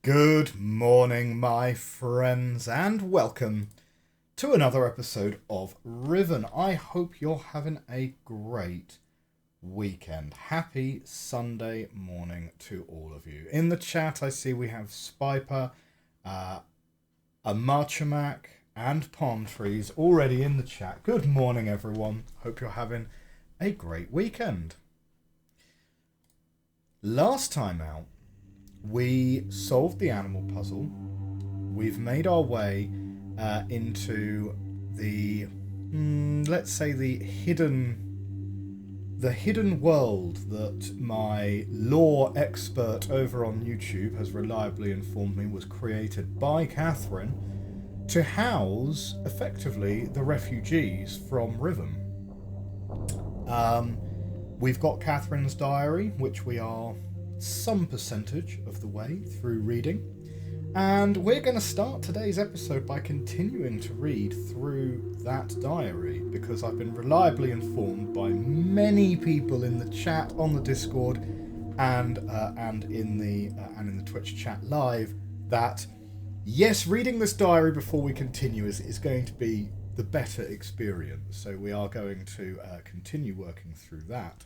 Good morning, my friends, and welcome to another episode of Riven. I hope you're having a great weekend. Happy Sunday morning to all of you. In the chat, I see we have Spiper, a Marchamak, and Palm Trees already in the chat. Good morning, everyone. Hope you're having a great weekend. Last time out, we solved the animal puzzle. We've made our way into the, let's say, the hidden world that my lore expert over on YouTube has reliably informed me was created by Catherine to house, effectively, the refugees from Riven. We've got Catherine's diary, which we are some percentage of the way through reading, and we're going to start today's episode by continuing to read through that diary, because I've been reliably informed by many people in the chat on the Discord and in the Twitch chat live that yes, reading this diary before we continue is going to be the better experience. So we are going to continue working through that.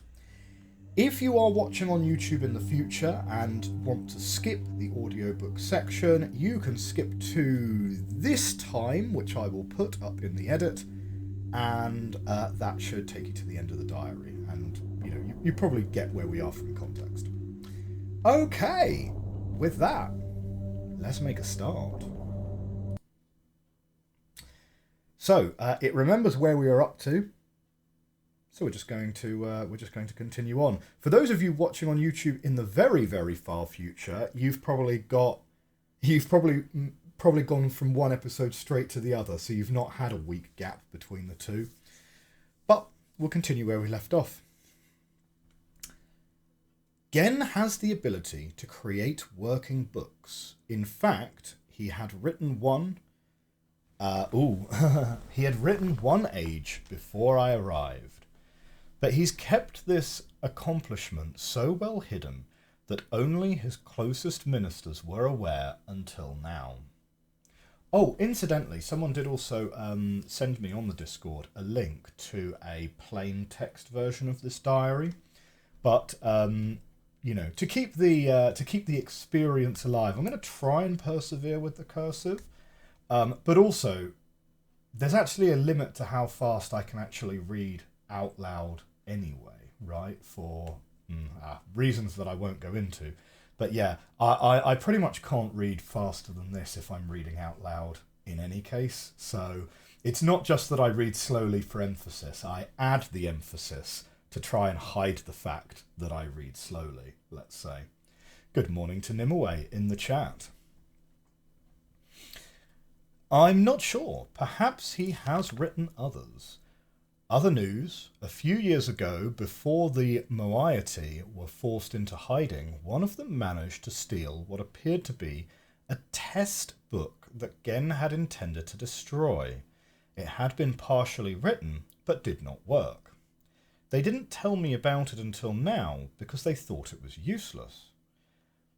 If you are watching on YouTube in the future and want to skip the audiobook section, you can skip to this time, which I will put up in the edit, and that should take you to the end of the diary. And, you probably get where we are from context. Okay, with that, let's make a start. So, it remembers where we are up to. So we're just going to continue on. For those of you watching on YouTube in the very, very far future, you've probably gone from one episode straight to the other, so you've not had a week gap between the two. But we'll continue where we left off. Gehn has the ability to create working books. In fact, he had written one. He had written one age before I arrived. But he's kept this accomplishment so well hidden that only his closest ministers were aware until now. Oh, incidentally, someone did also send me on the Discord a link to a plain text version of this diary. But to keep the experience alive, I'm going to try and persevere with the cursive. But also, there's actually a limit to how fast I can actually read out loud anyway, right? For reasons that I won't go into. But yeah, I pretty much can't read faster than this if I'm reading out loud in any case. So it's not just that I read slowly for emphasis. I add the emphasis to try and hide the fact that I read slowly, let's say. Good morning to Nimue in the chat. I'm not sure. Perhaps he has written others. Other news, a few years ago, before the Moiety were forced into hiding, one of them managed to steal what appeared to be a test book that Gehn had intended to destroy. It had been partially written, but did not work. They didn't tell me about it until now, because they thought it was useless.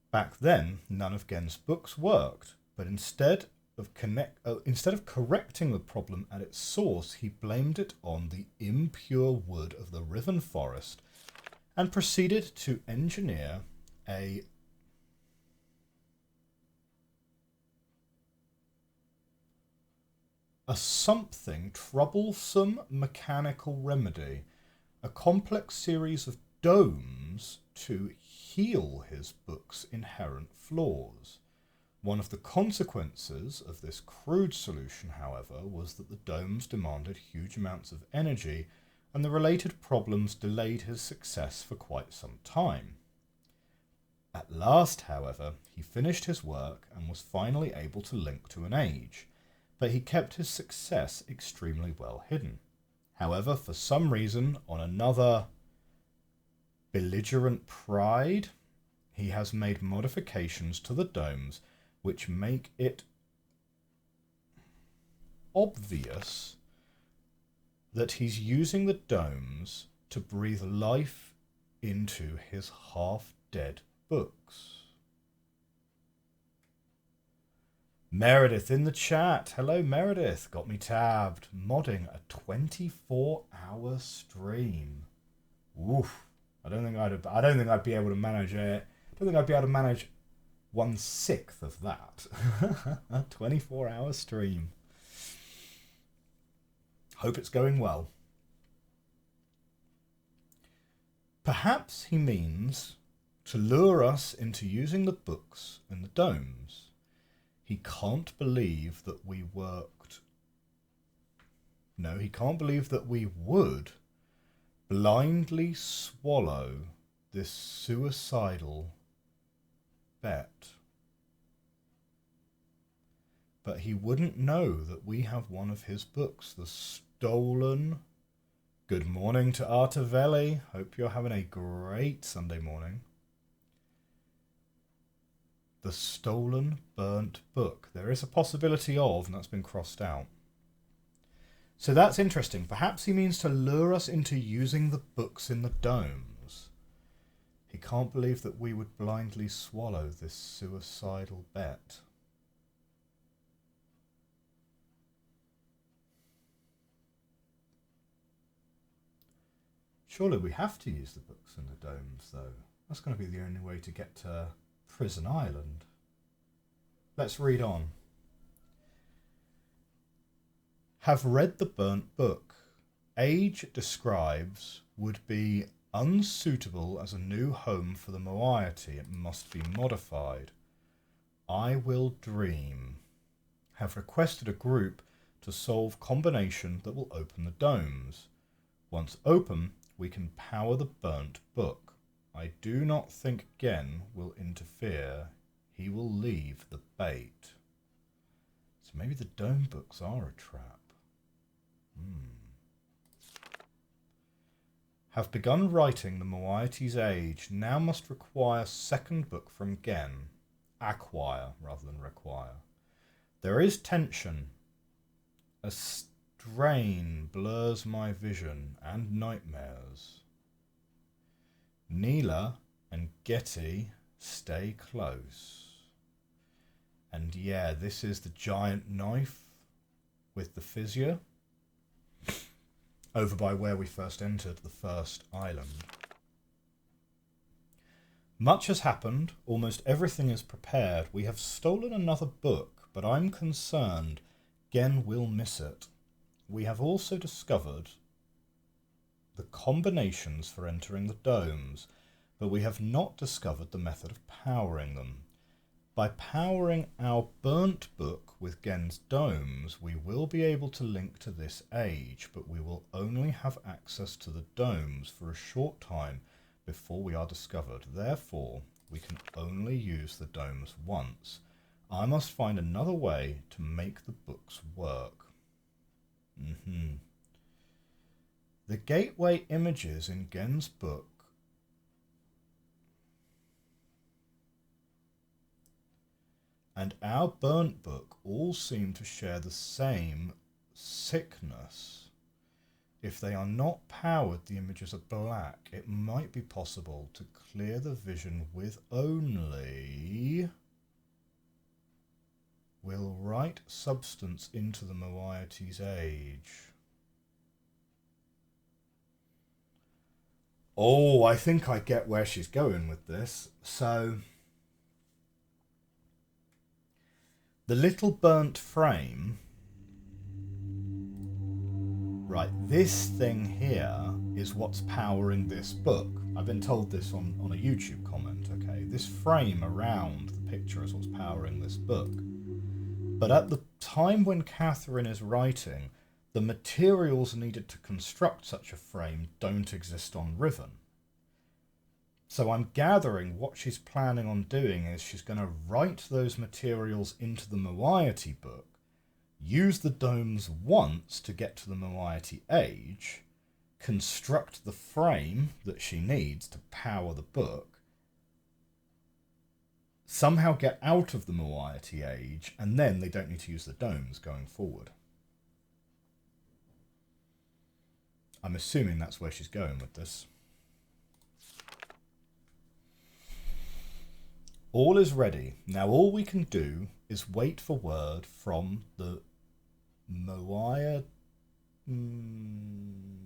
Back then, none of Gehn's books worked, but instead of correcting the problem at its source, he blamed it on the impure wood of the Riven forest and proceeded to engineer a something troublesome mechanical remedy, a complex series of domes to heal his book's inherent flaws. One of the consequences of this crude solution, however, was that the domes demanded huge amounts of energy, and the related problems delayed his success for quite some time. At last, however, he finished his work and was finally able to link to an age, but he kept his success extremely well hidden. However, for some reason, on another belligerent pride, he has made modifications to the domes which make it obvious that he's using the domes to breathe life into his half-dead books. Meredith in the chat. Hello, Meredith. Got me tabbed. Modding a 24-hour stream. Oof. I don't think I'd be able to manage it. I don't think I'd be able to manage 1/6 of that. A 24-hour stream. Hope it's going well. Perhaps he means to lure us into using the books in the domes. He can't believe that we worked. No, he can't believe that we would blindly swallow this suicidal bet. But he wouldn't know that we have one of his books, the stolen. Good morning to Artavelli. Hope you're having a great Sunday morning. The stolen, burnt book. There is a possibility of, and that's been crossed out. So that's interesting. Perhaps he means to lure us into using the books in the domes. He can't believe that we would blindly swallow this suicidal bet. Surely we have to use the books in the domes, though. That's going to be the only way to get to Prison Island. Let's read on. Have read the burnt book. Age describes would be unsuitable as a new home for the moiety. It must be modified. I will dream. Have requested a group to solve combination that will open the domes. Once open, we can power the burnt book. I do not think Gehn will interfere. He will leave the bait. So maybe the dome books are a trap. Have begun writing the moiety's age. Now must require second book from Gehn. Acquire rather than require. There is tension. A strain blurs my vision and nightmares. Neela and Getty stay close. And yeah, this is the giant knife with the fissure over by where we first entered the first island. Much has happened. Almost everything is prepared. We have stolen another book, but I'm concerned Gehn will miss it. We have also discovered the combinations for entering the domes, but we have not discovered the method of powering them. By powering our burnt book with Gehn's domes, we will be able to link to this age, but we will only have access to the domes for a short time before we are discovered. Therefore, we can only use the domes once. I must find another way to make the books work. The gateway images in Gehn's book and our burnt book all seem to share the same sickness. If they are not powered, the images are black. It might be possible to clear the vision with only... Will write substance into the moiety's age. Oh, I think I get where she's going with this. So... the little burnt frame, right, this thing here is what's powering this book. I've been told this on a YouTube comment, okay? This frame around the picture is what's powering this book. But at the time when Catherine is writing, the materials needed to construct such a frame don't exist on Riven. So I'm gathering what she's planning on doing is she's going to write those materials into the moiety book, use the domes once to get to the moiety age, construct the frame that she needs to power the book, somehow get out of the moiety age, and then they don't need to use the domes going forward. I'm assuming that's where she's going with this. All is ready. Now all we can do is wait for word from the Moaya. I'm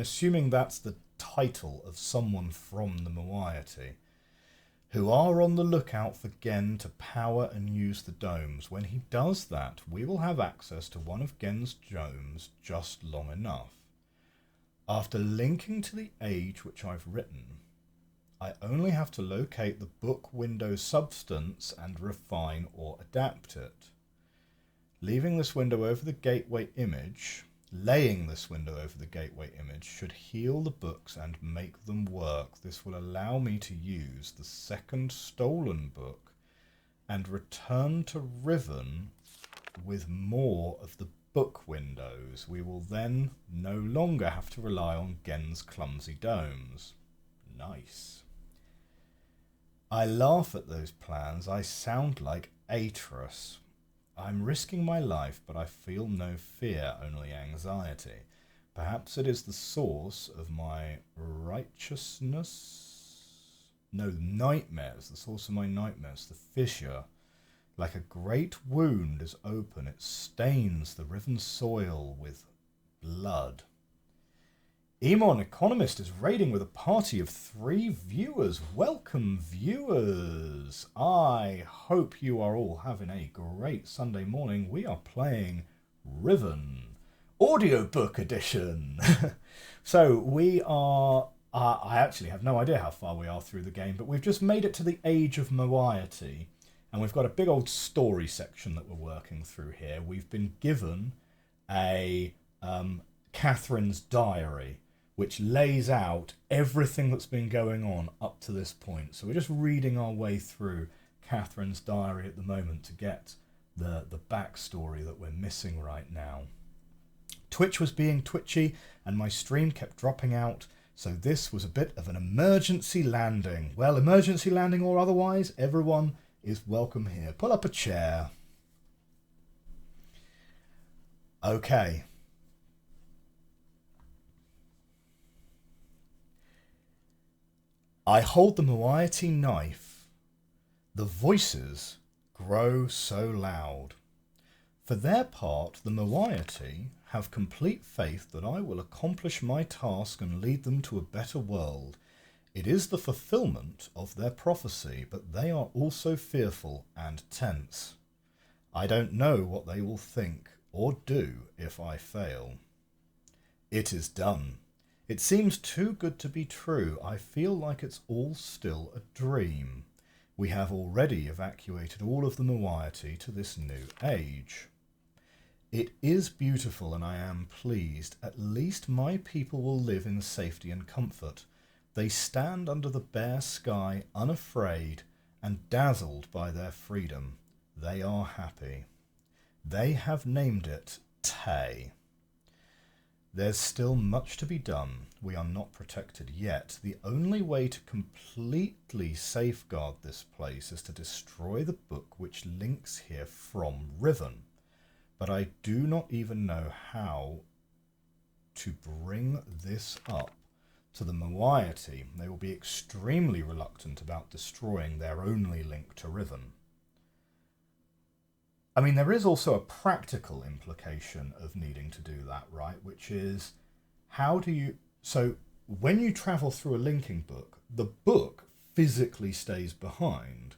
assuming that's the title of someone from the Moiety, who are on the lookout for Gehn to power and use the domes. When he does that, we will have access to one of Genn's domes just long enough. After linking to the age which I've written, I only have to locate the book window substance and refine or adapt it. Laying this window over the gateway image should heal the books and make them work. This will allow me to use the second stolen book and return to Riven with more of the book windows. We will then no longer have to rely on Genn's clumsy domes. Nice. I laugh at those plans. I sound like Atreus. I'm risking my life, but I feel no fear, only anxiety. Perhaps it is the source of my nightmares, the source of my nightmares, the fissure. Like a great wound is open, it stains the riven soil with blood. Emon Economist is raiding with a party of 3 viewers. Welcome, viewers. I hope you are all having a great Sunday morning. We are playing Riven, audiobook edition. So we are... I actually have no idea how far we are through the game, but we've just made it to the Age of Moiety, and we've got a big old story section that we're working through here. We've been given a Catherine's diary, which lays out everything that's been going on up to this point. So we're just reading our way through Catherine's diary at the moment to get the backstory that we're missing right now. Twitch was being twitchy and my stream kept dropping out, so this was a bit of an emergency landing. Well, emergency landing or otherwise, everyone is welcome here. Pull up a chair. Okay. I hold the Moiety knife. The voices grow so loud. For their part, the Moiety have complete faith that I will accomplish my task and lead them to a better world. It is the fulfillment of their prophecy, but they are also fearful and tense. I don't know what they will think or do if I fail. It is done. It seems too good to be true. I feel like it's all still a dream. We have already evacuated all of the Moiety to this new age. It is beautiful and I am pleased. At least my people will live in safety and comfort. They stand under the bare sky, unafraid and dazzled by their freedom. They are happy. They have named it Tay. There's still much to be done. We are not protected yet. The only way to completely safeguard this place is to destroy the book which links here from Riven. But I do not even know how to bring this up to the Moiety. They will be extremely reluctant about destroying their only link to Riven. I mean, there is also a practical implication of needing to do that, right? Which is, how do you... So, when you travel through a linking book, the book physically stays behind.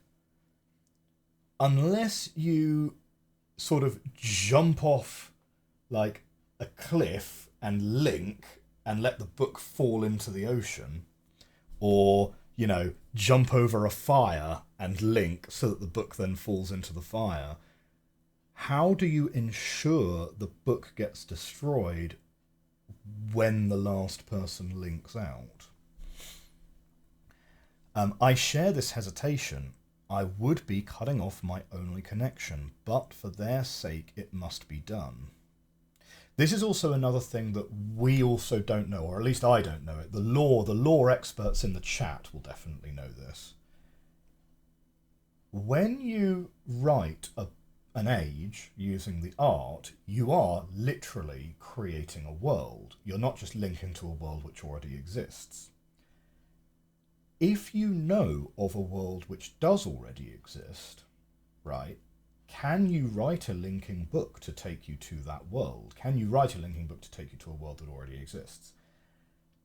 Unless you sort of jump off, like, a cliff and link and let the book fall into the ocean. Or, you know, jump over a fire and link so that the book then falls into the fire. How do you ensure the book gets destroyed when the last person links out? I share this hesitation. I would be cutting off my only connection, but for their sake it must be done. This is also another thing that we also don't know, or at least I don't know it. The lore experts in the chat will definitely know this. When you write an age using the art, you are literally creating a world. You're not just linking to a world which already exists. if you know of a world which does already exist, right, can you write a linking book to take you to that world? Can you write a linking book to take you to a world that already exists?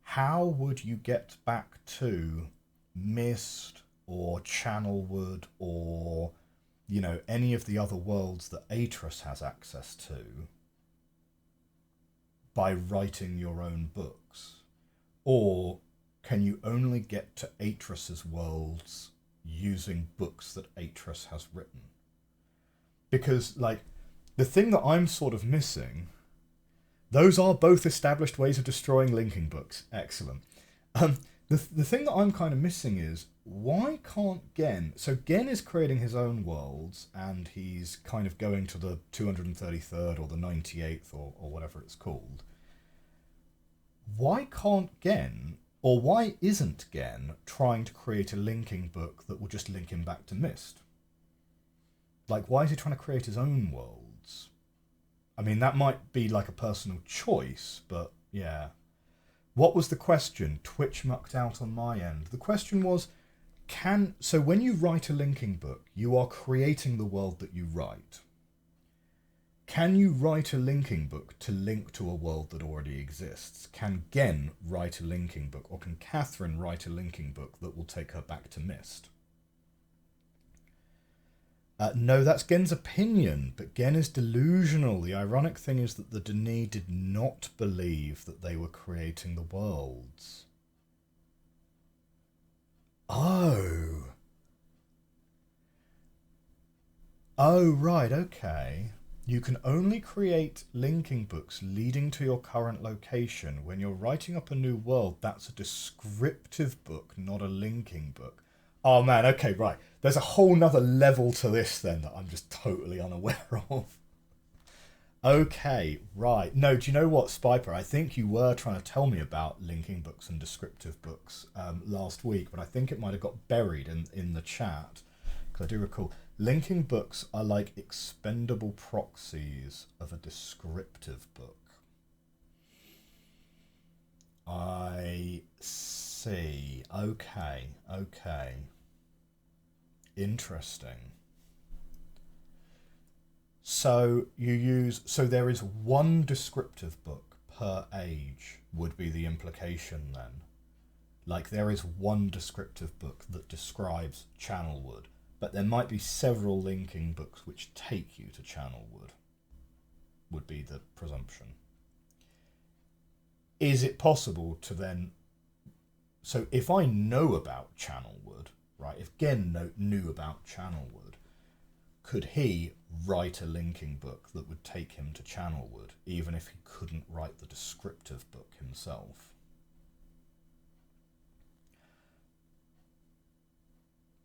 How would you get back to Myst or Channelwood or, you know, any of the other worlds that Atris has access to by writing your own books? Or can you only get to Atris's worlds using books that Atris has written? Because, like, the thing that I'm sort of missing, those are both established ways of destroying linking books. Excellent. The thing that I'm kind of missing is, why can't Gehn... So Gehn is creating his own worlds, and he's kind of going to the 233rd or the 98th or whatever it's called. Why can't Gehn, or why isn't Gehn trying to create a linking book that will just link him back to Myst? Like, why is he trying to create his own worlds? I mean, that might be like a personal choice, but yeah. What was the question? Twitch mucked out on my end. The question was, so when you write a linking book, you are creating the world that you write. Can you write a linking book to link to a world that already exists? Can Gehn write a linking book, or can Catherine write a linking book that will take her back to Myst? No, that's Gehn's opinion, but Gehn is delusional. The ironic thing is that the Denis did not believe that they were creating the worlds. Oh. Oh, right, okay. You can only create linking books leading to your current location. When you're writing up a new world, that's a descriptive book, not a linking book. Oh man, okay, right. There's a whole nother level to this then that I'm just totally unaware of. Okay, right. No, do you know what, Spiper? I think you were trying to tell me about linking books and descriptive books last week, but I think it might have got buried in the chat. Because I do recall, linking books are like expendable proxies of a descriptive book. I see. Okay. Interesting. So there is one descriptive book per age would be the implication then. Like there is one descriptive book that describes Channelwood, but there might be several linking books which take you to Channelwood, would be the presumption. Is it possible to then... So if I know about Channelwood, right, if Gehn knew about Channelwood, could he write a linking book that would take him to Channelwood, even if he couldn't write the descriptive book himself?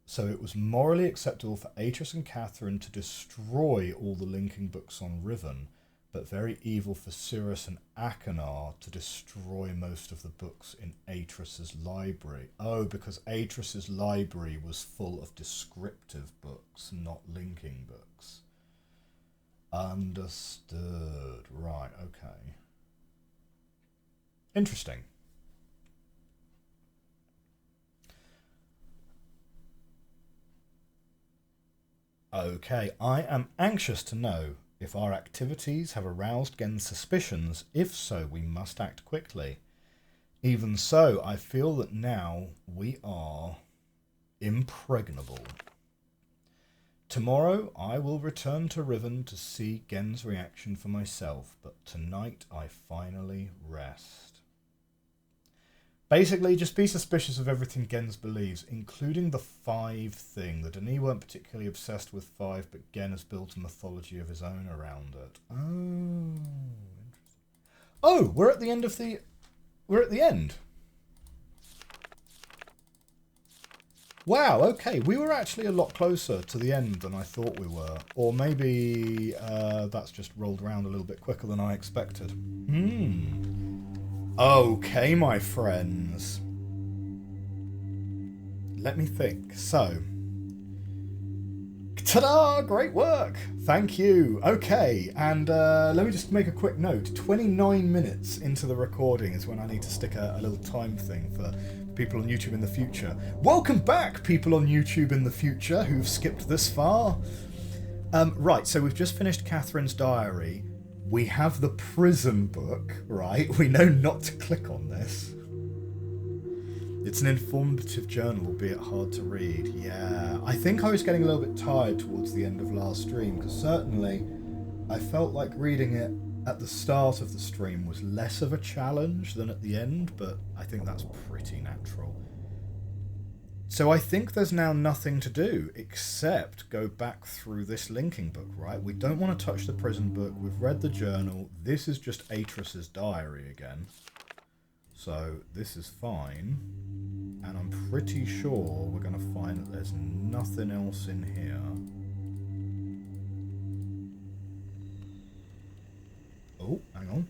So it was morally acceptable for Atris and Catherine to destroy all the linking books on Riven, but very evil for Cirrus and Achenar to destroy most of the books in Atris's library. Oh, because Atris's library was full of descriptive books, not linking books. Understood. Right, okay. Interesting. Okay, I am anxious to know if our activities have aroused Gehn's suspicions. If so, we must act quickly. Even so, I feel that now we are impregnable. Tomorrow I will return to Riven to see Gehn's reaction for myself, but tonight I finally rest. Basically, just be suspicious of everything Gehn's believes, including the 5 thing. The Denis weren't particularly obsessed with 5, but Gehn has built a mythology of his own around it. Oh, interesting. Oh, we're at the end of the... We're at the end. Wow, okay, we were actually a lot closer to the end than I thought we were. Or maybe that's just rolled around a little bit quicker than I expected. Okay, my friends. Let me think. So, ta-da! Great work! Thank you. Okay, and let me just make a quick note. 29 minutes into the recording is when I need to stick a little time thing for people on YouTube in the future. Welcome back, people on YouTube in the future who've skipped this far. Right, so we've just finished Catherine's diary. We have the prison book, right? We know not to click on this. It's an informative journal, albeit hard to read. Yeah, I think I was getting a little bit tired towards the end of last stream, because certainly I felt like reading it at the start of the stream was less of a challenge than at the end, but I think that's pretty natural. So I think there's now nothing to do except go back through this linking book, right? We don't want to touch the prison book. We've read the journal. This is just Atris's diary again. So this is fine. And I'm pretty sure we're going to find that there's nothing else in here. Oh, hang on.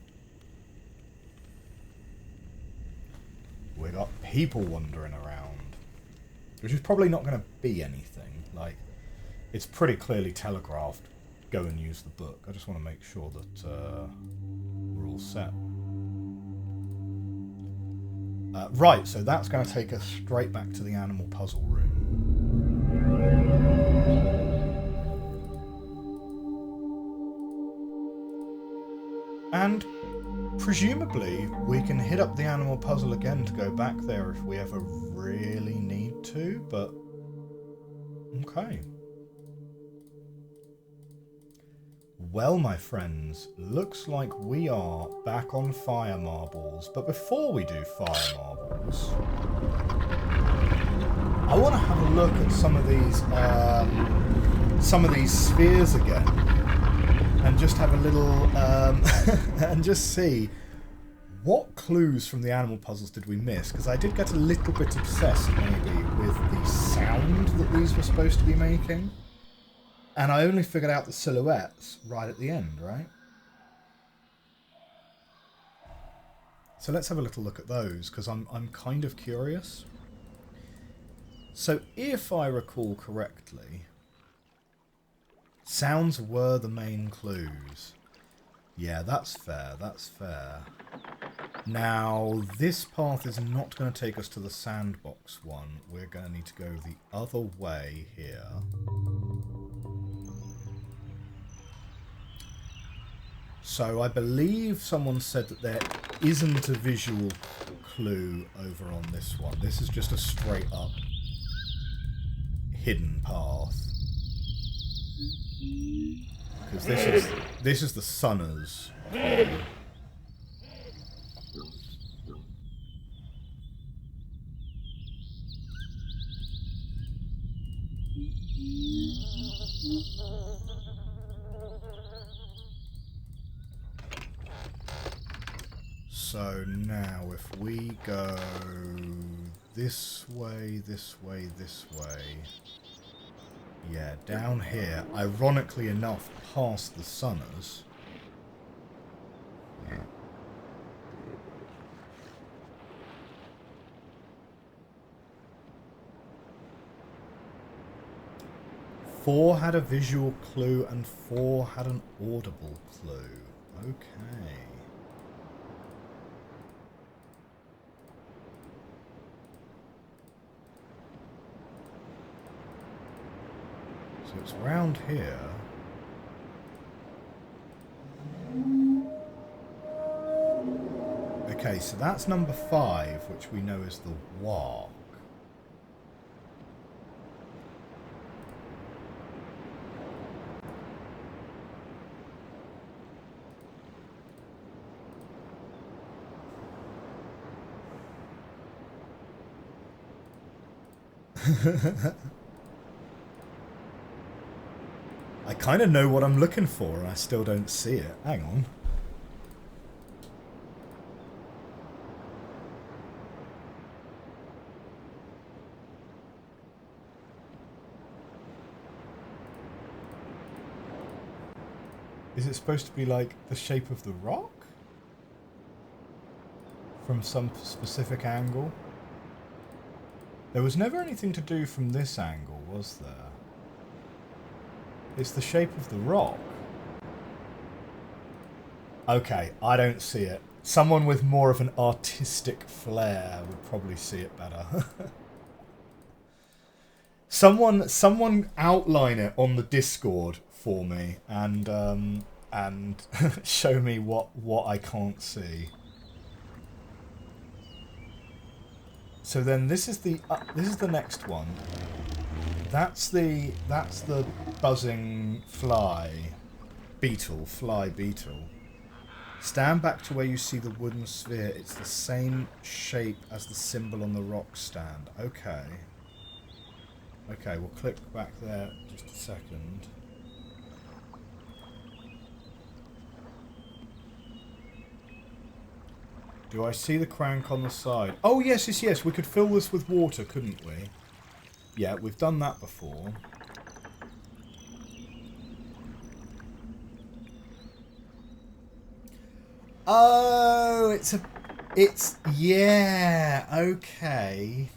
We got people wandering around, which is probably not going to be anything. Like, it's pretty clearly telegraphed, go and use the book. I just want to make sure that we're all set. Right, so that's going to take us straight back to the animal puzzle room. And presumably we can hit up the animal puzzle again to go back there if we ever really need to, but okay. Well, my friends, looks like we are back on fire marbles, but before we do fire marbles, I want to have a look at some of these spheres again. And just have a little, and just see what clues from the animal puzzles did we miss? Because I did get a little bit obsessed, maybe, with the sound that these were supposed to be making. And I only figured out the silhouettes right at the end, right? So let's have a little look at those, because I'm kind of curious. So if I recall correctly, sounds were the main clues. Yeah, that's fair, that's fair. Now, this path is not going to take us to the sandbox one. We're going to need to go the other way here. So I believe someone said that there isn't a visual clue over on this one. This is just a straight up hidden path. Because this is the Sunner's clue. So now if we go this way, this way, this way, yeah, down here, ironically enough, past the Sunner's. Yeah. 4 had a visual clue and 4 had an audible clue. Okay. So it's round here. Okay, so that's number 5, which we know is the walk. I kind of know what I'm looking for and I still don't see it. Hang on. Is it supposed to be like the shape of the rock? From some specific angle? There was never anything to do from this angle, was there? It's the shape of the rock. Okay, I don't see it. Someone with more of an artistic flair would probably see it better. Someone outline it on the Discord for me and show me what I can't see. So then this is the next one. That's the buzzing fly beetle. Stand back to where you see the wooden sphere. It's the same shape as the symbol on the rock stand. Okay. Okay, we'll click back there just a second. Do I see the crank on the side? Oh, yes. We could fill this with water, couldn't we? Yeah, we've done that before. Oh, yeah, okay.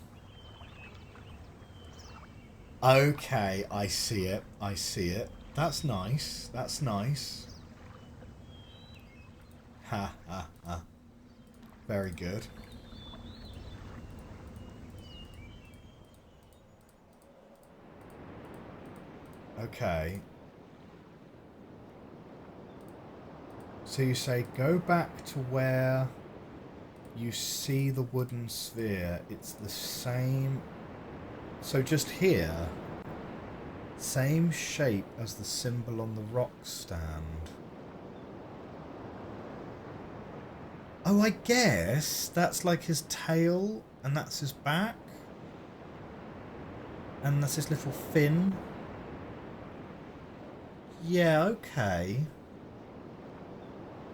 Okay, I see it. That's nice. Ha, ha, ha. Very good. Okay. So you say go back to where you see the wooden sphere. It's the same. So just here. Same shape as the symbol on the rock stand. Oh, I guess that's like his tail, and that's his back. And that's his little fin. Yeah, okay.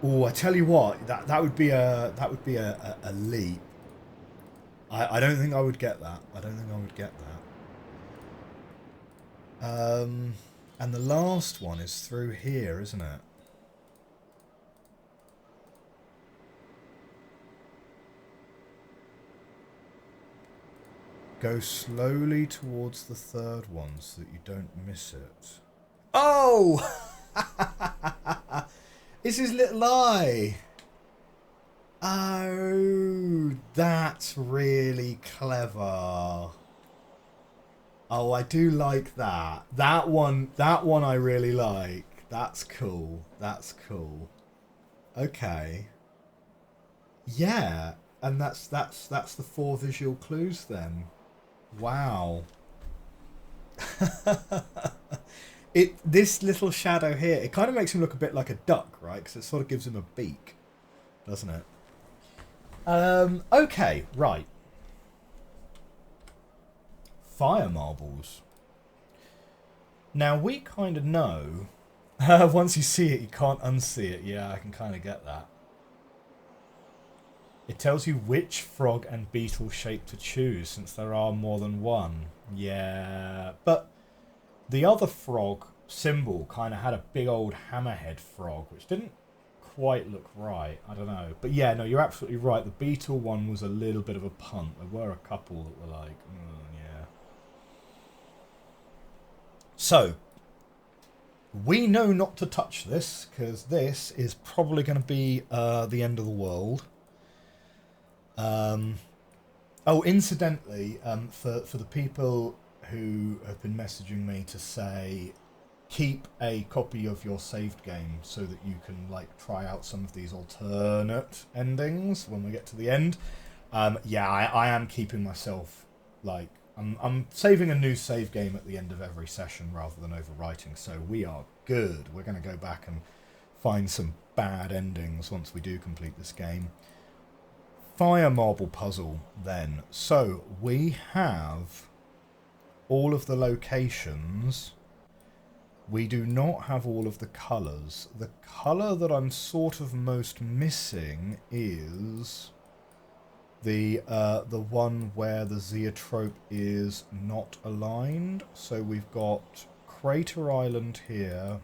Oh, I tell you what, that would be a leap. I don't think I would get that. And the last one is through here, isn't it? Go slowly towards the third one so that you don't miss it. Oh! It's his little eye. Oh, that's really clever. Oh, I do like that. That one I really like. That's cool. Okay. Yeah, and that's the 4 visual clues then. Wow. This little shadow here, it kind of makes him look a bit like a duck, right? Because it sort of gives him a beak, doesn't it? Okay, right. Fire marbles. Now we kind of know. Once you see it, you can't unsee it. Yeah, I can kind of get that. It tells you which frog and beetle shape to choose, since there are more than one. Yeah, but the other frog symbol kind of had a big old hammerhead frog, which didn't quite look right. I don't know. But yeah, no, you're absolutely right. The beetle one was a little bit of a punt. There were a couple that were like, yeah. So, we know not to touch this, because this is probably going to be the end of the world. Oh, incidentally, for the people who have been messaging me to say keep a copy of your saved game so that you can like try out some of these alternate endings when we get to the end. Yeah, I am keeping myself like I'm saving a new save game at the end of every session rather than overwriting, so we are good. We're going to go back and find some bad endings once we do complete this game. Fire marble puzzle then. So we have all of the locations. We do not have all of the colours. The colour that I'm sort of most missing is the one where the zeotrope is not aligned. So we've got Crater Island here.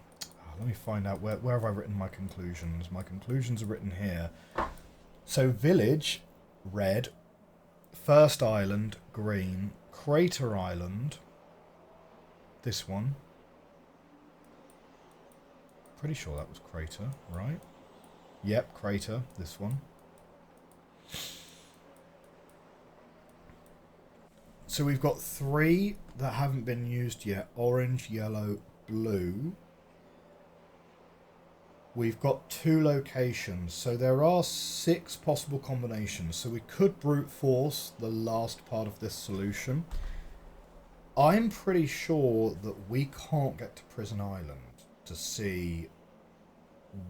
Let me find out where have I written my conclusions. My conclusions are written here. So village, red. First island, green. Crater Island, this one. Pretty sure that was crater, right? Yep, crater, this one. So we've got 3 that haven't been used yet. Orange, yellow, blue. We've got 2 locations. So there are 6 possible combinations. So we could brute force the last part of this solution. I'm pretty sure that we can't get to Prison Island to see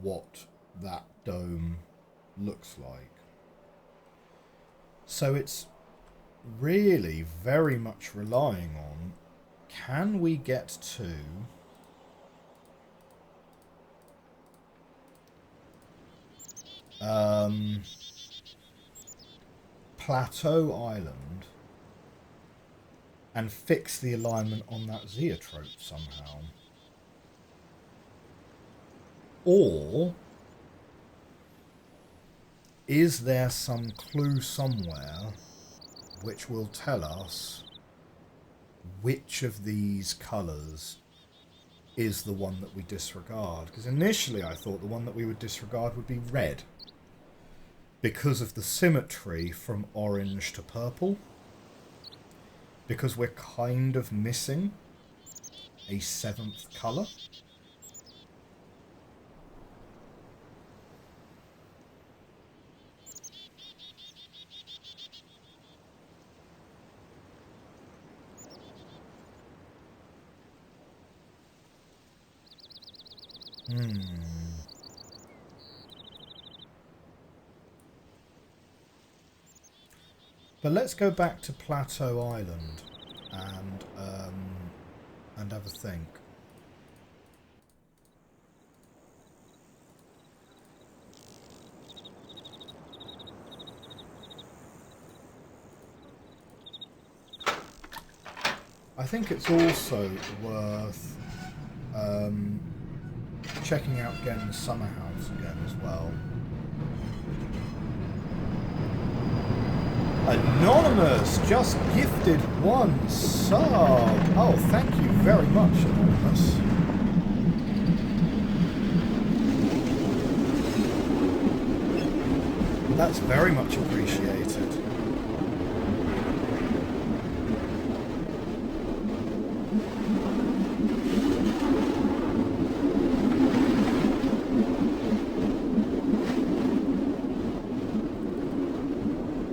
what that dome looks like. So it's really very much relying on, can we get to Plateau Island and fix the alignment on that zeotrope somehow? Or is there some clue somewhere which will tell us which of these colours is the one that we disregard? Because initially I thought the one that we would disregard would be red, because of the symmetry from orange to purple, because we're kind of missing a 7th colour. But let's go back to Plateau Island and have a think. I think it's also worth checking out Ghehn's summer house again as well. Anonymous just gifted 1 sub. Oh, thank you very much, Anonymous. That's very much appreciated.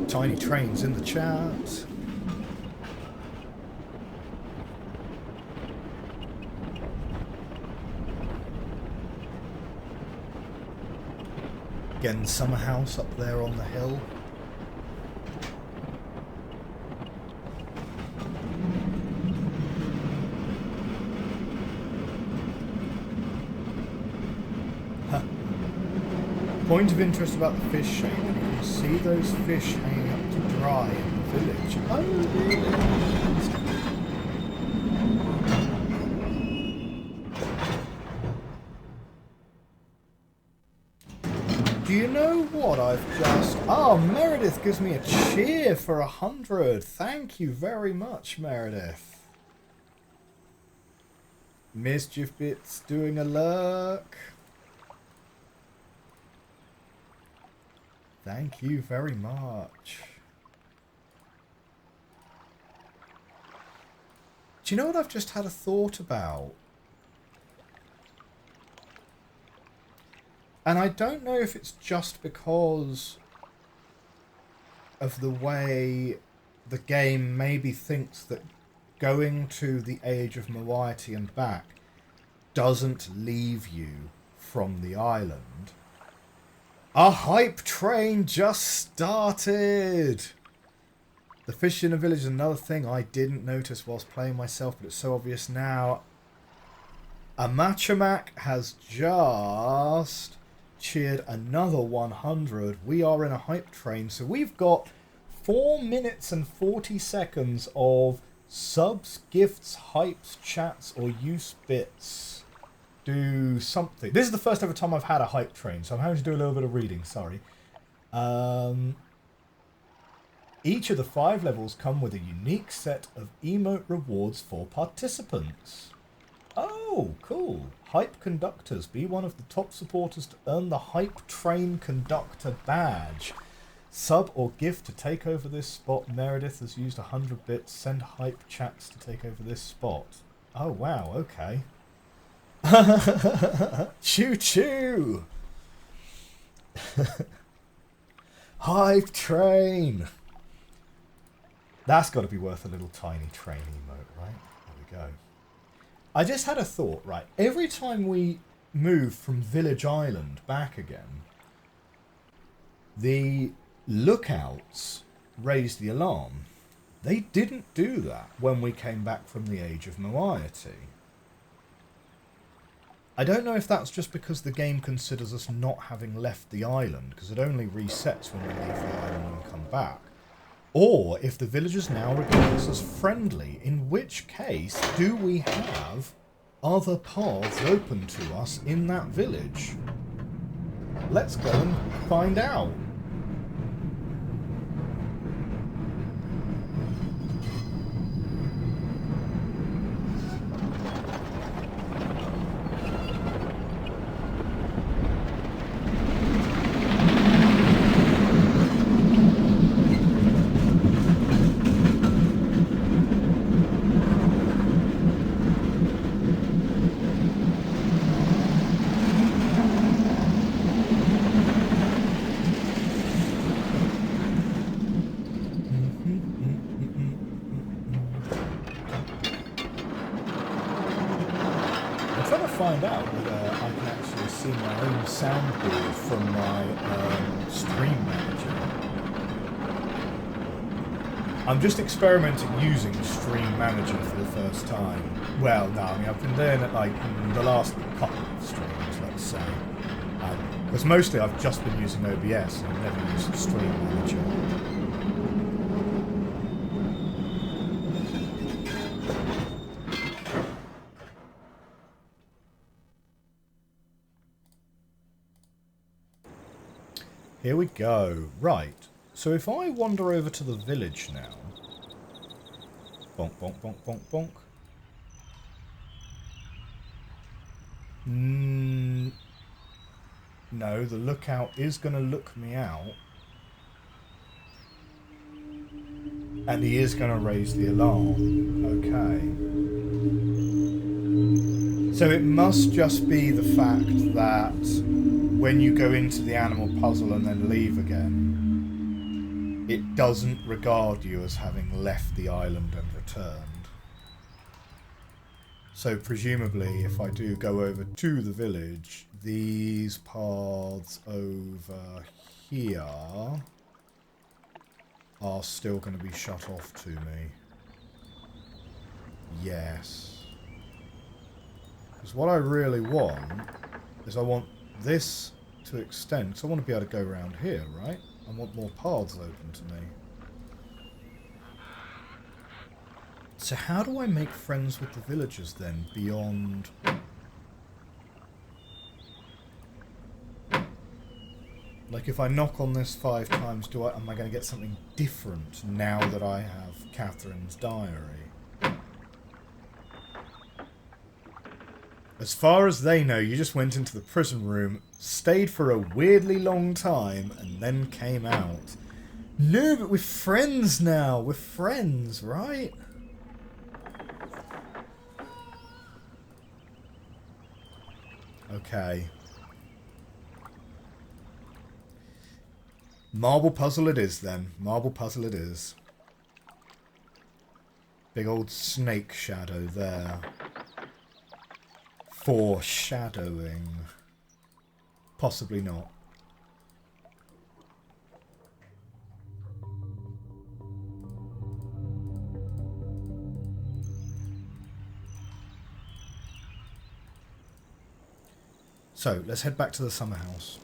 Tiny Trains in the chat. Ghehn's summer house up there on the hill. Huh. Point of interest about the fish shape. You can see those fish hanging up to dry in the village. Oh, really? Do you know what I've just... Oh, Meredith gives me a cheer for 100. Thank you very much, Meredith. Mischief Bits doing a lurk. Thank you very much. Do you know what I've just had a thought about? And I don't know if it's just because of the way the game maybe thinks that going to the Age of Moiety and back doesn't leave you from the island. A hype train just started! The fish in the village is another thing I didn't notice whilst playing myself, but it's so obvious now. Amachamak has just cheered another 100. We are in a hype train, so we've got 4 minutes and 40 seconds of subs, gifts, hypes, chats, or use bits. Do something. This is the first ever time I've had a hype train, so I'm having to do a little bit of reading, sorry. Each of the 5 levels come with a unique set of emote rewards for participants. Oh, cool. Hype conductors. Be one of the top supporters to earn the Hype Train Conductor badge. Sub or gift to take over this spot. Meredith has used 100 bits. Send hype chats to take over this spot. Oh, wow, okay. Choo choo! Hype train! That's got to be worth a little tiny train emote, right? There we go. I just had a thought, right? Every time we move from Village Island back again, the lookouts raise the alarm. They didn't do that when we came back from the Age of Moiety. I don't know if that's just because the game considers us not having left the island, because it only resets when we leave the island and come back, or if the villagers now regard us as friendly, in which case do we have other paths open to us in that village? Let's go and find out. Find out whether I can actually see my own soundboard from my stream manager. I'm just experimenting using Stream Manager for the first time. Well, no, I mean I've been doing it like in the last couple of streams, let's say. Because mostly I've just been using OBS and I've never used Stream Manager. Here we go. Right. So if I wander over to the village now... Bonk, bonk, bonk, bonk, bonk. No, the lookout is going to look me out. And he is going to raise the alarm. Okay. So it must just be the fact that when you go into the animal puzzle and then leave again, it doesn't regard you as having left the island and returned. So presumably, if I do go over to the village, these paths over here are still going to be shut off to me. Yes. Because what I really want is I want this to extend, so I want to be able to go around here, right? I want more paths open to me. So how do I make friends with the villagers then, beyond... Like if I knock on this 5 times, am I going to get something different now that I have Catherine's diary? As far as they know, you just went into the prison room, stayed for a weirdly long time, and then came out. No, but we're friends now. We're friends, right? Okay. Marble puzzle it is, then. Marble puzzle it is. Big old snake shadow there. Foreshadowing. Possibly not. So, let's head back to the summer house.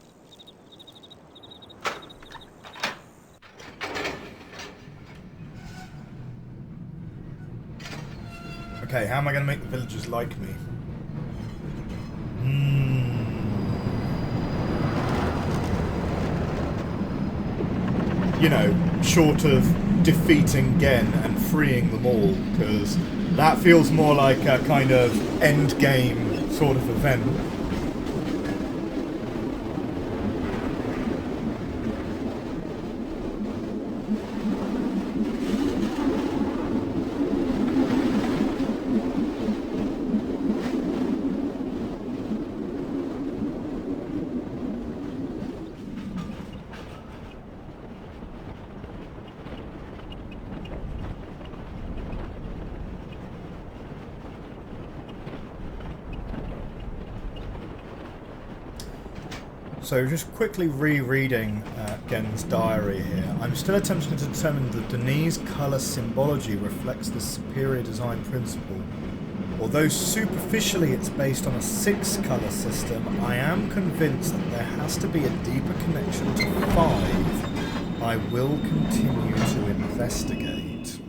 Okay, how am I going to make the villagers like me? You know, short of defeating Gehn and freeing them all, because that feels more like a kind of end game sort of event. So just quickly rereading Gehn's diary here. I'm still attempting to determine that Denis' colour symbology reflects the superior design principle. Although superficially it's based on a 6-colour system, I am convinced that there has to be a deeper connection to 5. I will continue to investigate.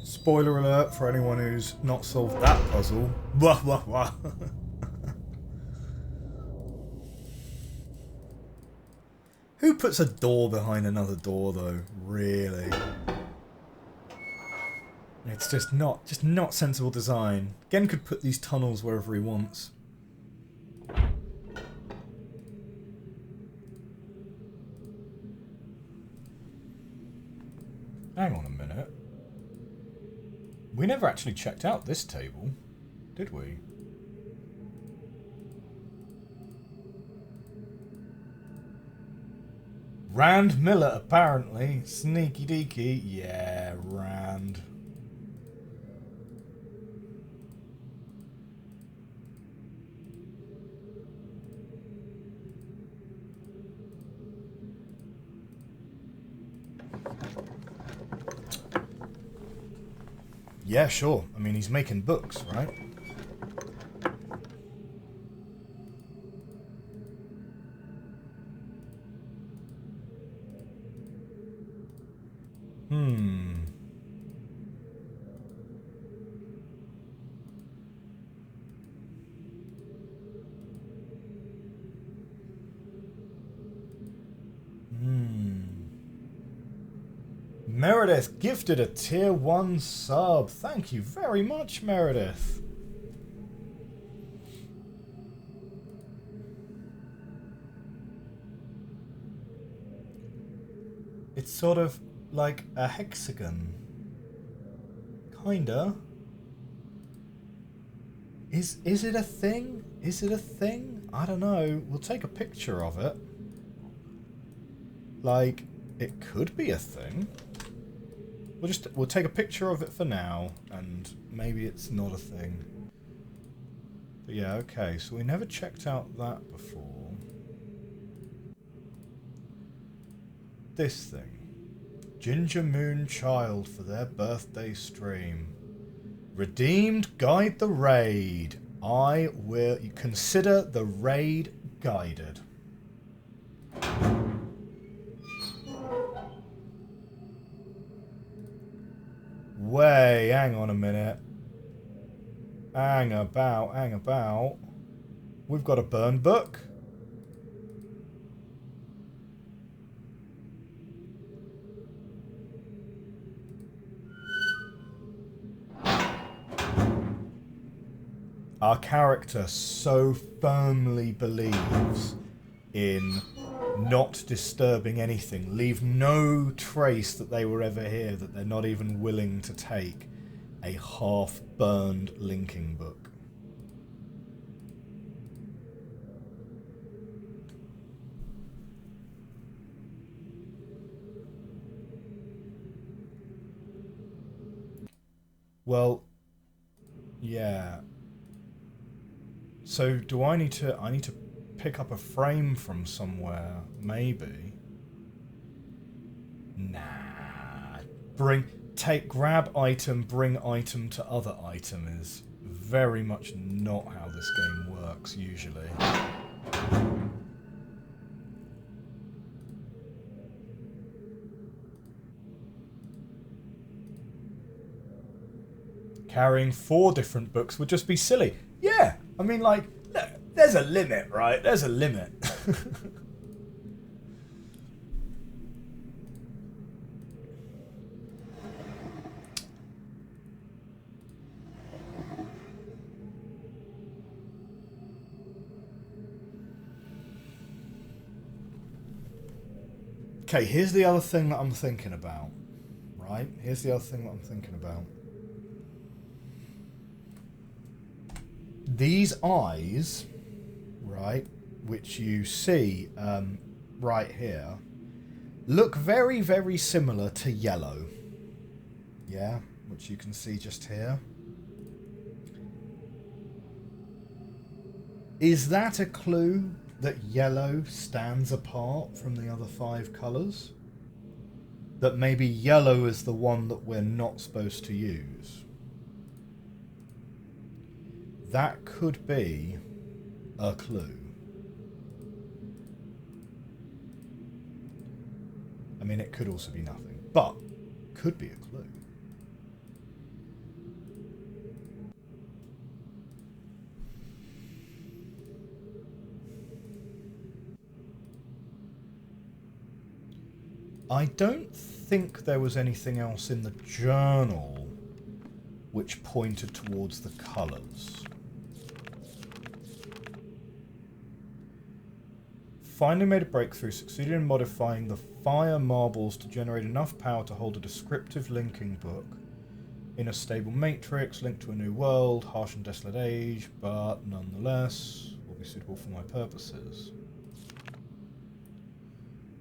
Spoiler alert for anyone who's not solved that puzzle. Wah, wah, wah. Who puts a door behind another door, though? Really? It's just not sensible design. Gehn could put these tunnels wherever he wants. Hang on a minute. We never actually checked out this table, did we? Rand Miller, apparently. Sneaky deaky. Yeah, Rand. Yeah, sure. I mean, he's making books, right? Meredith gifted a tier 1 sub. Thank you very much, Meredith. It's sort of like a hexagon. Kinda. Is it a thing? Is it a thing? I don't know. We'll take a picture of it. Like, it could be a thing. We'll take a picture of it for now, and maybe it's not a thing. But yeah, okay, so we never checked out that before. This thing. Ginger Moon Child for their birthday stream. Redeemed guide the raid. I will consider the raid guided. Way, hang on a minute. Hang about. We've got a burn book. Our character so firmly believes in not disturbing anything, leave no trace that they were ever here, that they're not even willing to take a half-burned linking book. Well, yeah. So do I need to pick up a frame from somewhere, maybe? Nah. Grab item, bring item to other item is very much not how this game works usually. Carrying 4 different books would just be silly. Yeah, I mean, like, look, there's a limit, right? There's a limit. Okay, here's the other thing that I'm thinking about. right? Here's the other thing that I'm thinking about. These eyes, right, which you see right here, look very, very similar to yellow. Yeah, which you can see just here. Is that a clue that yellow stands apart from the other 5 colours? That maybe yellow is the one that we're not supposed to use? That could be a clue. I mean, it could also be nothing, but could be a clue. I don't think there was anything else in the journal which pointed towards the colours. Finally made a breakthrough, succeeded in modifying the fire marbles to generate enough power to hold a descriptive linking book in a stable matrix linked to a new world, harsh and desolate age, but nonetheless will be suitable for my purposes.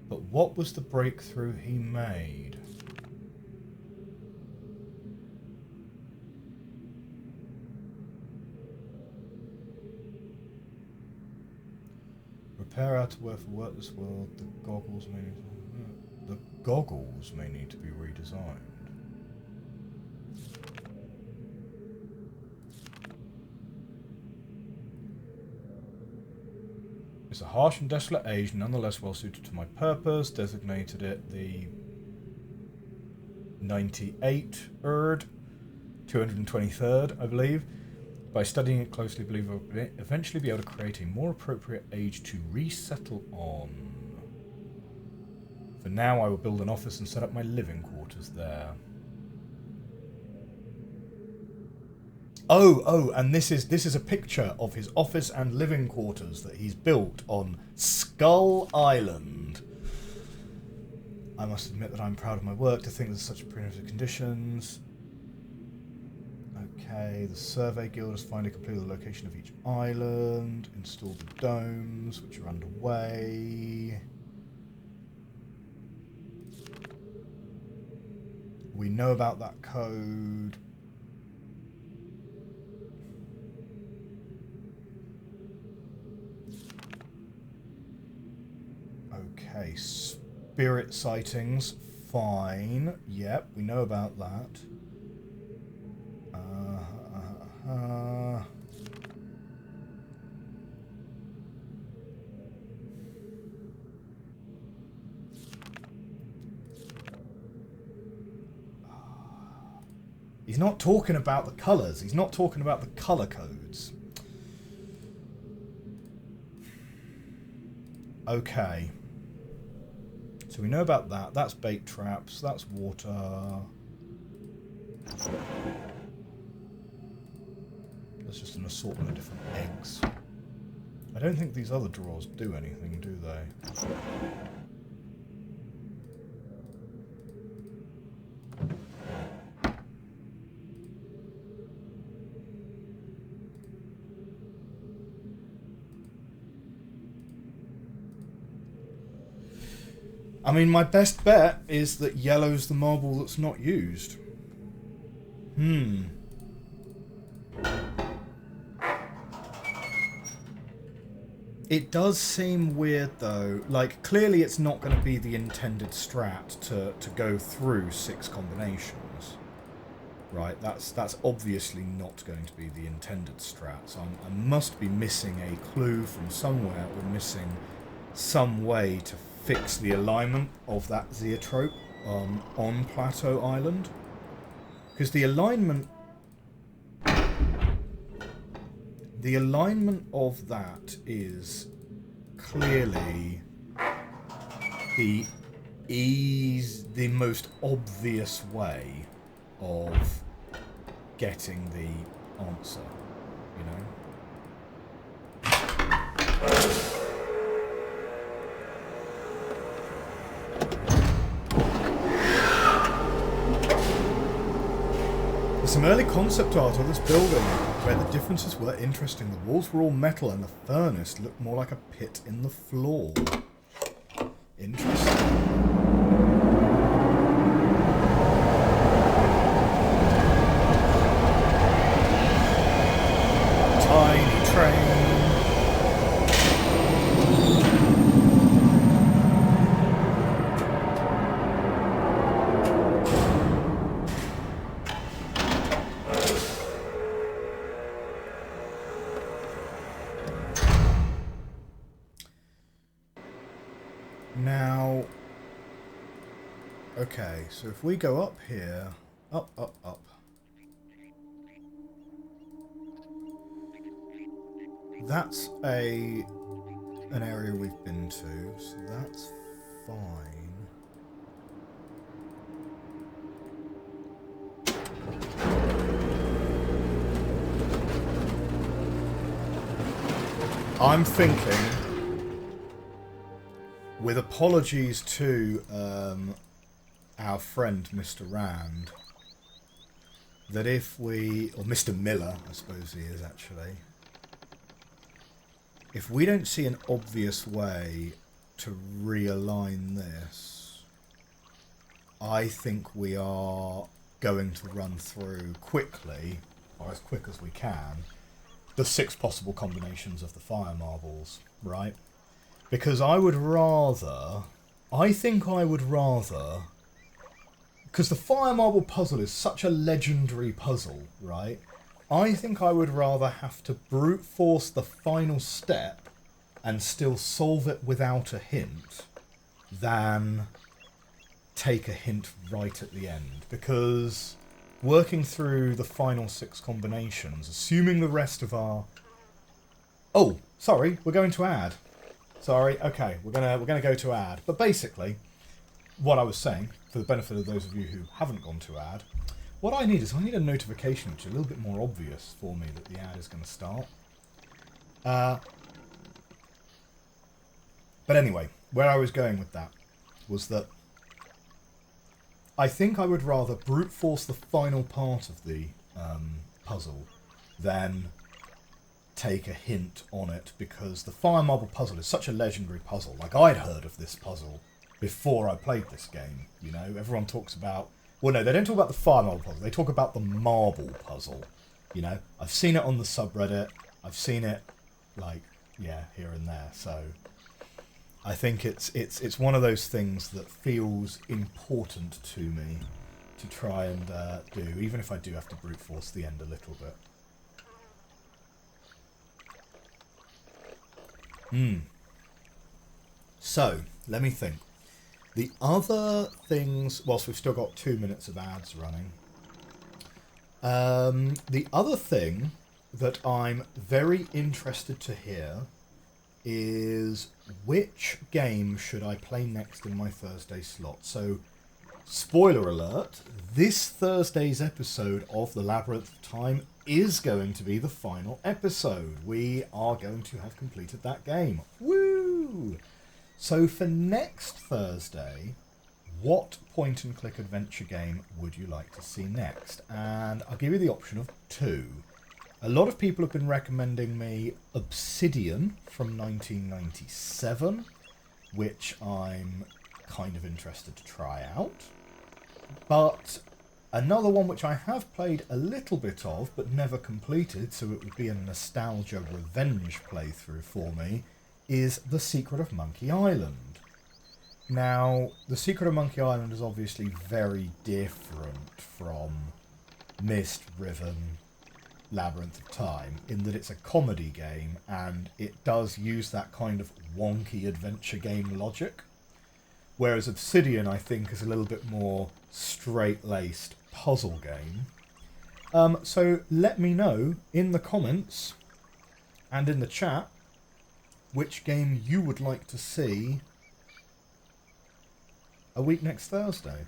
But what was the breakthrough he made? Repair outerwear for worthless world. The goggles may need to be redesigned. It's a harsh and desolate age, nonetheless well suited to my purpose. Designated it the 98th, 223rd, I believe. By studying it closely, I believe I'll eventually be able to create a more appropriate age to resettle on. For now, I will build an office and set up my living quarters there. Oh, and this is a picture of his office and living quarters that he's built on Skull Island. I must admit that I'm proud of my work to think there's such primitive conditions. Okay, the Survey Guild has finally completed the location of each island, installed the domes, which are underway. We know about that code. Okay, spirit sightings, fine. Yep, we know about that. He's not talking about the colours. He's not talking about the colour codes. Okay. So we know about that. That's bait traps. That's water. There's just an assortment of different eggs. I don't think these other drawers do anything, do they? I mean, my best bet is that yellow's the marble that's not used. It does seem weird, though. Like, clearly it's not going to be the intended strat to go through 6 combinations. Right, that's obviously not going to be the intended strat. So I must be missing a clue from somewhere. We're missing some way to fix the alignment of that zeotrope on Plateau Island. Because the alignment of that is clearly the most obvious way of getting the answer, you know? some early concept art of this building, where the differences were interesting. The walls were all metal and the furnace looked more like a pit in the floor. Interesting. Tiny train. Now, okay, so if we go up here, up, that's an area we've been to, so that's fine. I'm thinking, with apologies to our friend Mr. Rand, that if we, or Mr. Miller, I suppose he is actually, if we don't see an obvious way to realign this, I think we are going to run through quickly, or as quick as we can, the 6 possible combinations of the fire marbles, right? Because I think I would rather, because the fire marble puzzle is such a legendary puzzle, right? I think I would rather have to brute force the final step and still solve it without a hint than take a hint right at the end. Because working through the final 6 combinations, assuming the rest of our... Oh, sorry, we're going to add. Sorry, okay, we're gonna go to ad. But basically, what I was saying, for the benefit of those of you who haven't gone to ad, what I need is I need a notification which is a little bit more obvious for me that the ad is going to start. But anyway, where I was going with that was that I think I would rather brute force the final part of the puzzle than take a hint on it, because the fire marble puzzle is such a legendary puzzle. Like, I'd heard of this puzzle before I played this game, you know? Everyone talks about... Well, no, they don't talk about the fire marble puzzle. They talk about the marble puzzle, you know? I've seen it on the subreddit. I've seen it, like, yeah, here and there. So I think it's one of those things that feels important to me to try and do, even if I do have to brute force the end a little bit. So, let me think. The other things, whilst we've still got 2 minutes of ads running, the other thing that I'm very interested to hear is which game should I play next in my Thursday slot. So, spoiler alert, this Thursday's episode of The Labyrinth of Time is going to be the final episode. We are going to have completed that game. Woo! So for next Thursday, what point-and-click adventure game would you like to see next? And I'll give you the option of 2. A lot of people have been recommending me Obsidian from 1997, which I'm kind of interested to try out. But another one which I have played a little bit of, but never completed, so it would be a nostalgia revenge playthrough for me, is The Secret of Monkey Island. Now, The Secret of Monkey Island is obviously very different from Myst, Riven, Labyrinth of Time, in that it's a comedy game, and it does use that kind of wonky adventure game logic. Whereas Obsidian, I think, is a little bit more straight-laced puzzle game. So let me know in the comments and in the chat which game you would like to see a week next Thursday.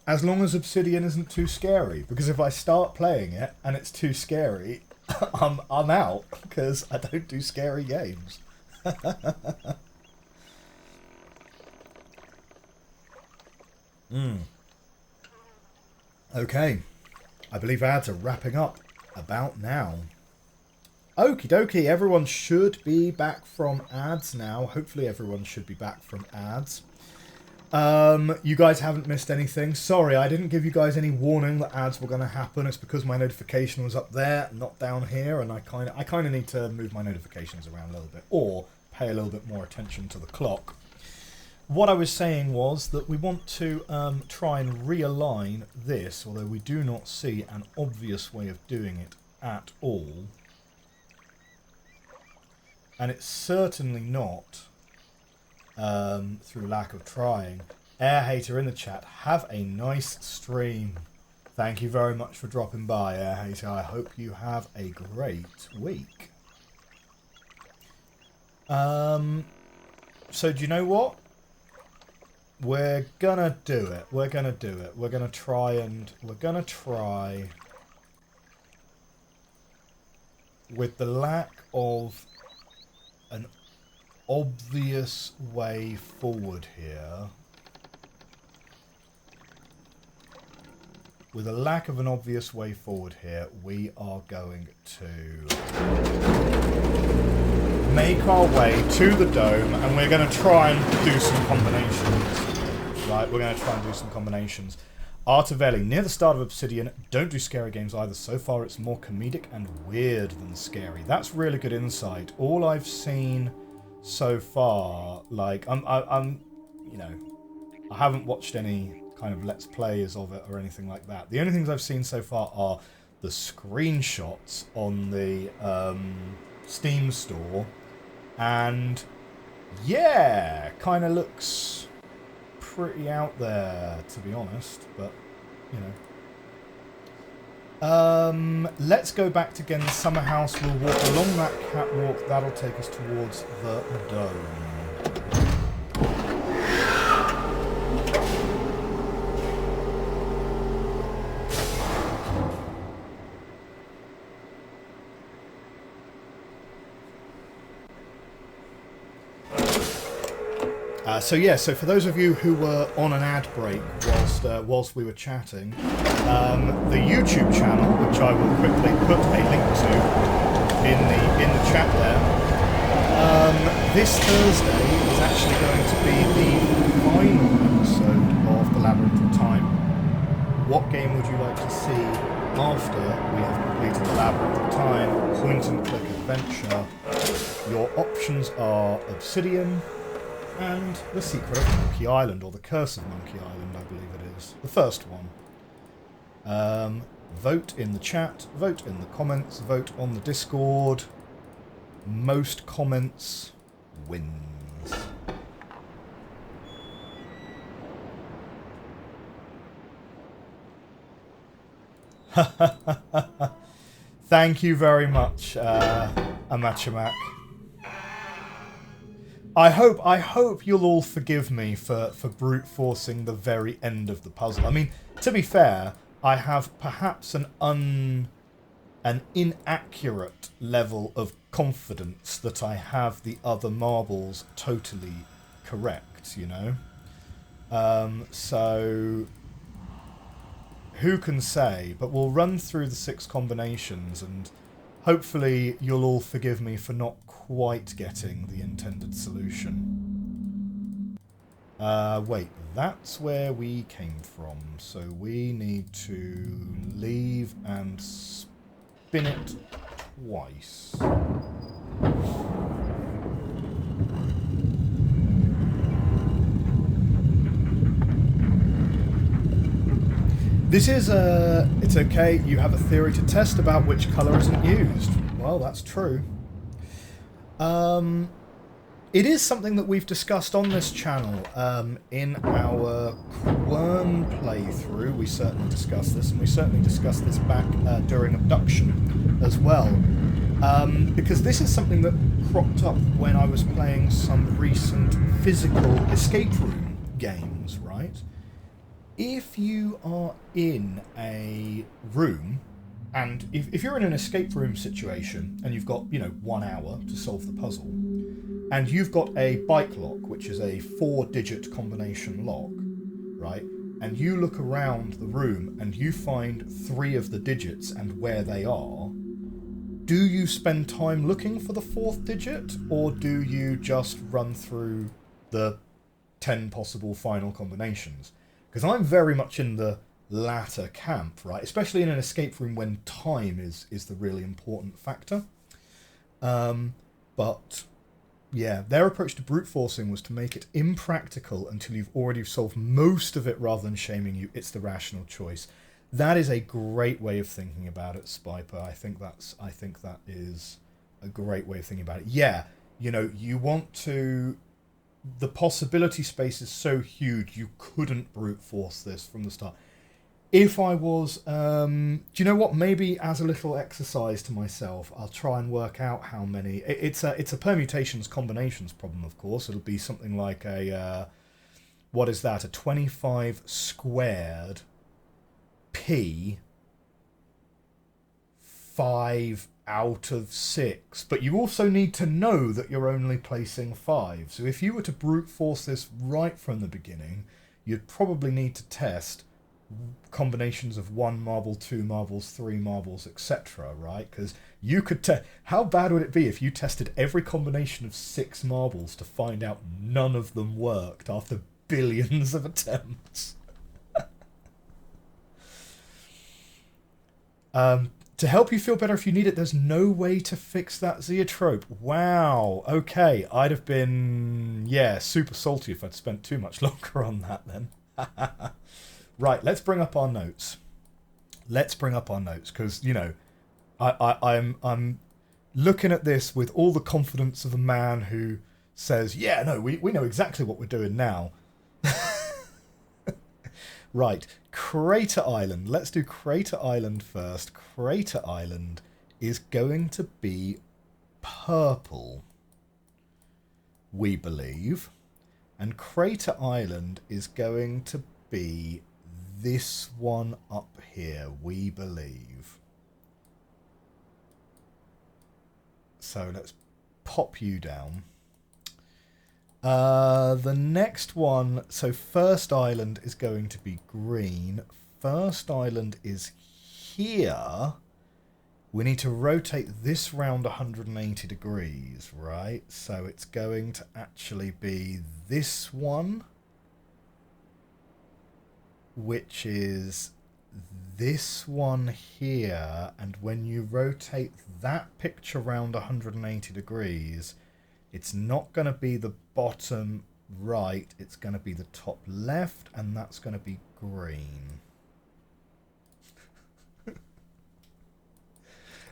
As long as Obsidian isn't too scary, because if I start playing it and it's too scary, I'm out, because I don't do scary games. Okay, I believe ads are wrapping up about now. Okie dokie, everyone should be back from ads now. Hopefully everyone should be back from ads. You guys haven't missed anything. Sorry, I didn't give you guys any warning that ads were going to happen. It's because my notification was up there, not down here, and I kind of need to move my notifications around a little bit, or pay a little bit more attention to the clock. What I was saying was that we want to try and realign this, although we do not see an obvious way of doing it at all. And it's certainly not through lack of trying. Air Hater in the chat, have a nice stream. Thank you very much for dropping by, Air Hater. I hope you have a great week. So do you know what? We're gonna do it. We're gonna do it. We're gonna try with the lack of an obvious way forward here. With a lack of an obvious way forward here, we are going to make our way to the dome, and we're going to try and do some combinations. Right, we're going to try and do some combinations. Artavelli, near the start of Obsidian, don't do scary games either. So far it's more comedic and weird than scary. That's really good insight. All I've seen so far, like, I'm you know, I haven't watched any kind of Let's Plays of it or anything like that. The only things I've seen so far are the screenshots on the Steam store, and yeah, kind of looks pretty out there, to be honest, but you know. Let's go back to Ghehn's summer house. We'll walk along that catwalk. That'll take us towards the dome. So for those of you who were on an ad break whilst we were chatting, the YouTube channel, which I will quickly put a link to in the chat there, this Thursday is actually going to be the final episode of the Labyrinth of Time. What game would you like to see after we have completed the Labyrinth of Time? Point and click adventure. Your options are Obsidian and The Secret of Monkey Island, or The Curse of Monkey Island, I believe it is. The first one. Vote in the chat, vote in the comments, vote on the Discord. Most comments wins. Thank you very much, Amachamak. I hope you'll all forgive me for brute forcing the very end of the puzzle. I mean, to be fair, I have perhaps an inaccurate level of confidence that I have the other marbles totally correct, you know? So who can say? But we'll run through the 6 combinations, and hopefully you'll all forgive me for not quite getting the intended solution. Wait, that's where we came from. So we need to leave and spin it twice. This is it's okay, you have a theory to test about which colour isn't used. Well, that's true. It is something that we've discussed on this channel. In our Quern playthrough, we certainly discussed this, and we certainly discussed this back during Abduction as well. Because this is something that cropped up when I was playing some recent physical escape room games, right? If you are in a room, and if you're in an escape room situation, and you've got, 1 hour to solve the puzzle, and you've got a bike lock, which is a 4-digit combination lock, right? and you look around the room and you find 3 of the digits and where they are, do you spend time looking for the 4th digit, or do you just run through the 10 possible final combinations? Because I'm very much in the latter camp, right? Especially in an escape room when time is the really important factor. But yeah, their approach to brute forcing was to make it impractical until you've already solved most of it rather than shaming you. It's the rational choice. That is a great way of thinking about it, Spiper. I think that is a great way of thinking about it. Yeah, you know, you want to... The possibility space is so huge, you couldn't brute force this from the start. If I was... do you know what? Maybe as a little exercise to myself, I'll try and work out how many... It's a permutations combinations problem, of course. It'll be something like a... what is that? A 25 squared P 5 out of 6. But you also need to know that you're only placing 5. So if you were to brute force this right from the beginning, you'd probably need to test combinations of 1 marble, 2 marbles, 3 marbles, etc., right? Because you could how bad would it be if you tested every combination of 6 marbles to find out none of them worked after billions of attempts? To help you feel better if you need it, there's no way to fix that zeotrope. Wow. Okay, I'd have been, yeah, super salty if I'd spent too much longer on that then. Right, let's bring up our notes. Because, you know, I'm looking at this with all the confidence of a man who says, yeah, no, we know exactly what we're doing now. Right, Crater Island. Let's do Crater Island first. Crater Island is going to be purple, we believe. And Crater Island is going to be this one up here, we believe. So let's pop you down. The next one, so First Island is going to be green. First Island is here. We need to rotate this round 180 degrees, right? So it's going to actually be this one, which is this one here. And when you rotate that picture round 180 degrees, it's not going to be the bottom right, it's going to be the top left, and that's going to be green.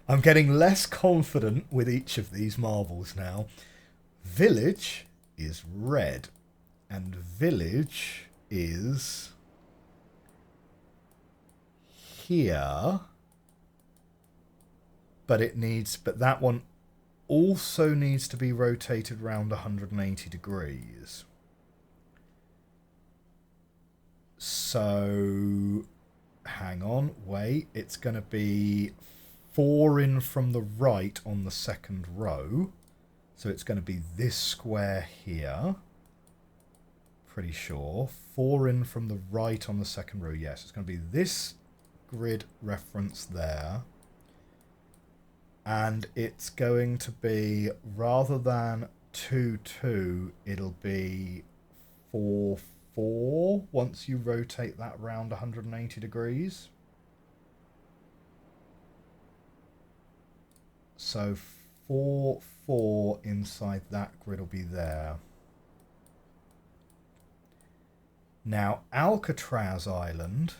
I'm getting less confident with each of these marbles now. Village is red, and village is here, but that one also needs to be rotated round 180 degrees. So, hang on, wait, it's going to be 4 in from the right on the second row. So it's going to be this square here. Pretty sure. 4 in from the right on the second row, yes. It's going to be this grid reference there. And it's going to be, rather than 2, 2, it'll be 4, 4 once you rotate that round 180 degrees. So 4, 4 inside that grid will be there. Now, Alcatraz Island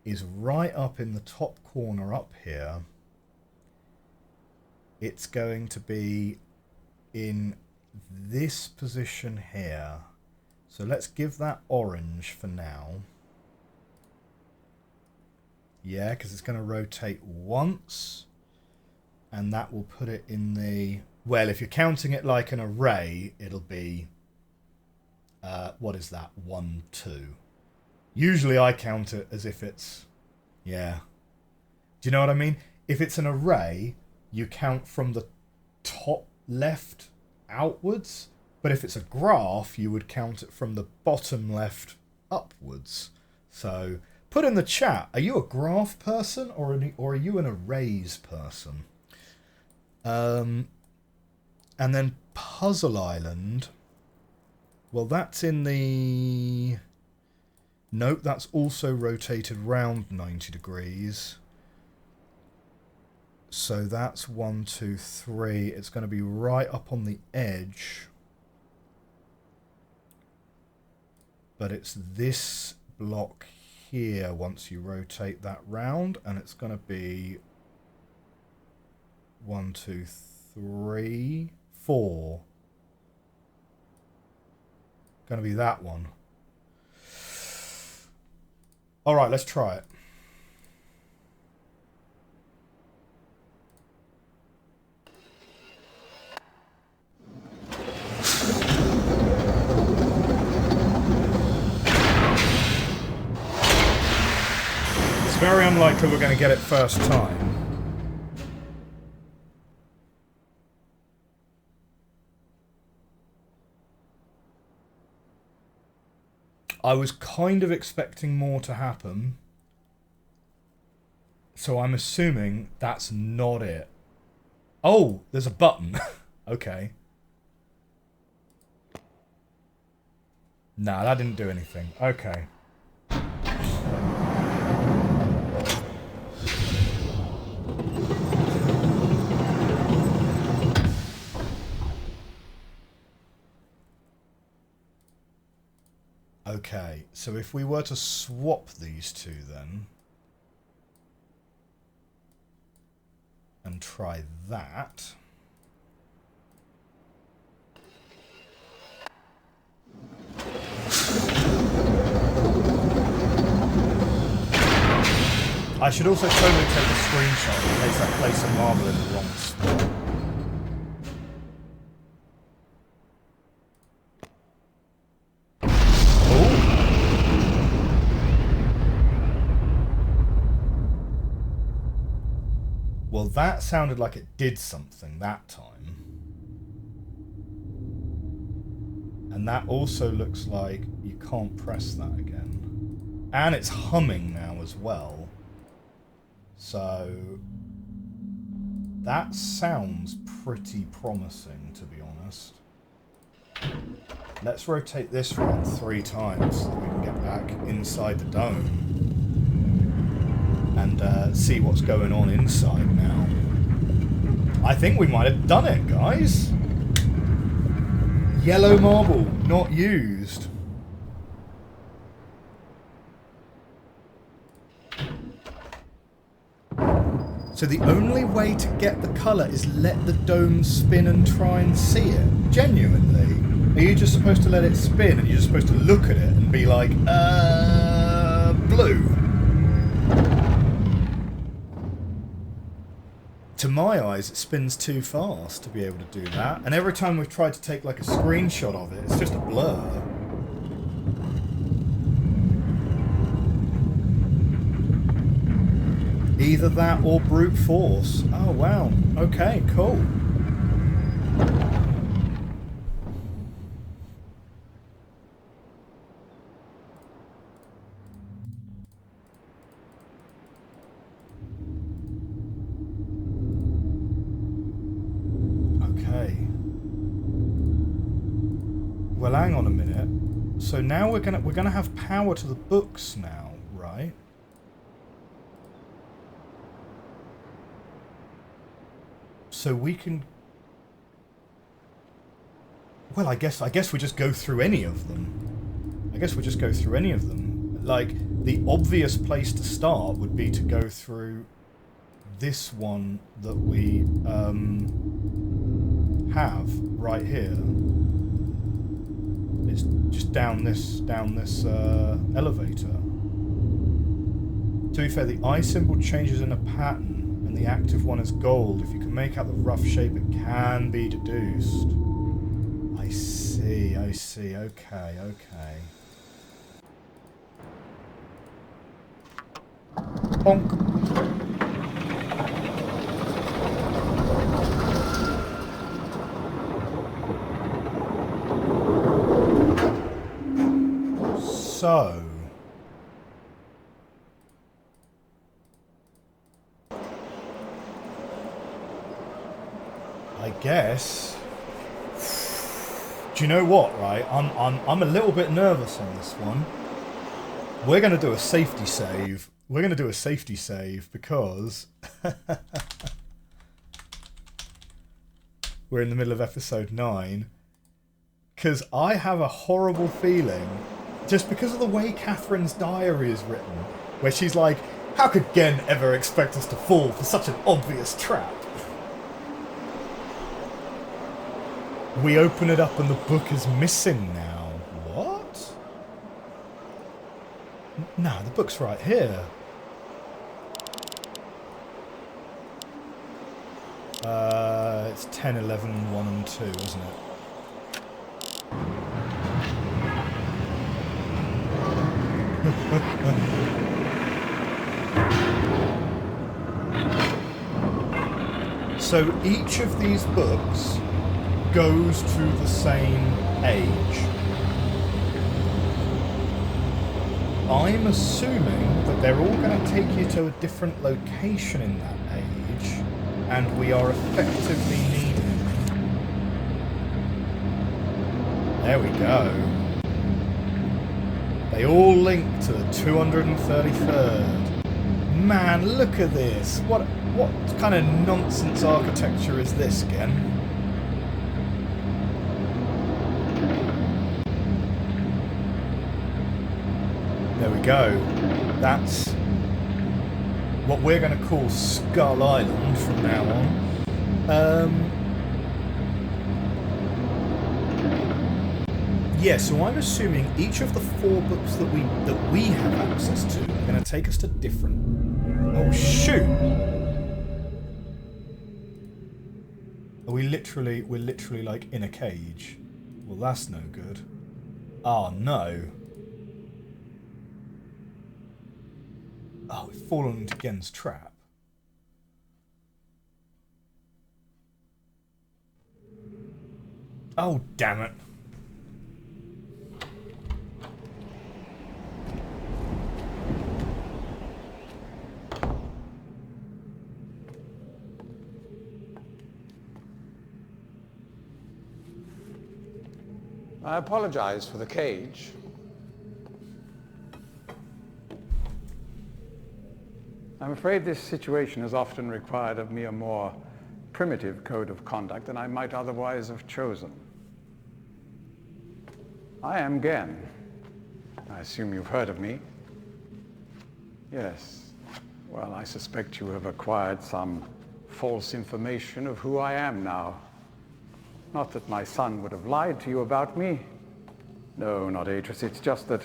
is right up in the top corner up here. It's going to be in this position here. So let's give that orange for now. Yeah, because it's going to rotate once, and that will put it in the... Well, if you're counting it like an array, it'll be... what is that? 1, 2. Usually I count it as if it's... Yeah. Do you know what I mean? If it's an array, you count from the top left outwards, But if it's a graph, you would count it from the bottom left upwards. So put in the chat, are you a graph person or are you an arrays person? And then Puzzle Island, well, that's in the... Nope, that's also rotated round 90 degrees. So that's 1, 2, 3. It's going to be right up on the edge. But it's this block here once you rotate that round, and it's going to be 1, 2, 3, 4. Going to be that one. All right, let's try it. It's very unlikely we're going to get it first time. I was kind of expecting more to happen, so I'm assuming that's not it. Oh, there's a button. Okay. Nah, that didn't do anything. Okay. Okay, so if we were to swap these two then, and try that, I should also totally take a screenshot in case I place a marble in the wrong spot. Well, that sounded like it did something that time. And that also looks like you can't press that again. And it's humming now as well. So that sounds pretty promising, to be honest. Let's rotate this round 3 times so that we can get back inside the dome. And see what's going on inside now. I think we might have done it, guys. Yellow marble, not used. So the only way to get the colour is let the dome spin and try and see it. Genuinely. Are you just supposed to let it spin and you're just supposed to look at it and be like, blue? To my eyes, it spins too fast to be able to do that. And every time we've tried to take like a screenshot of it, it's just a blur. Either that or brute force. Oh, wow. Okay, cool. Well, hang on a minute. So now we're gonna have power to the books now, right? So we can. Well, I guess we just go through any of them. I guess we just go through any of them. Like the obvious place to start would be to go through this one that we have right here. It's just down this elevator. To be fair, the eye symbol changes in a pattern, and the active one is gold. If you can make out the rough shape, it can be deduced. I see. Okay. Bonk. So... I guess... Do you know what, right? I'm a little bit nervous on this one. We're going to do a safety save. We're going to do a safety save because... we're in the middle of episode 9. Because I have a horrible feeling, just because of the way Catherine's diary is written, where she's like, how could Gehn ever expect us to fall for such an obvious trap? We open it up and the book is missing now. What? No, the book's right here. It's 10, 11, 1 and 2, isn't it? So each of these books goes to the same age. I'm assuming that they're all going to take you to a different location in that age, and we are effectively needing... There we go. They all link to the 233rd. Man, look at this. What kind of nonsense architecture is this, Gehn? There we go. That's what we're going to call Skull Island from now on. Yeah, so I'm assuming each of the 4 books that we have access to are going to take us to different... Oh, shoot! We're literally like in a cage. Well, that's no good. Oh, no. Oh, we've fallen into Gehn's trap. Oh, damn it. I apologize for the cage. I'm afraid this situation has often required of me a more primitive code of conduct than I might otherwise have chosen. I am Gehn. I assume you've heard of me. Yes. Well, I suspect you have acquired some false information of who I am now. Not that my son would have lied to you about me. No, not Atris. It's just that,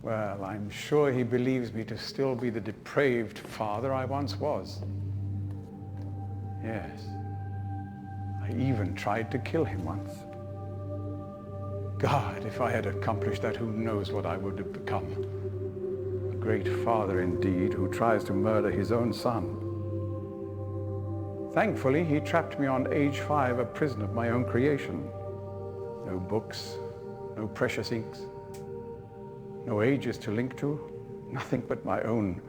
well, I'm sure he believes me to still be the depraved father I once was. Yes. I even tried to kill him once. God, if I had accomplished that, who knows what I would have become. A great father indeed, who tries to murder his own son. Thankfully, he trapped me on age 5, a prison of my own creation. No books, no precious inks, no ages to link to, nothing but my own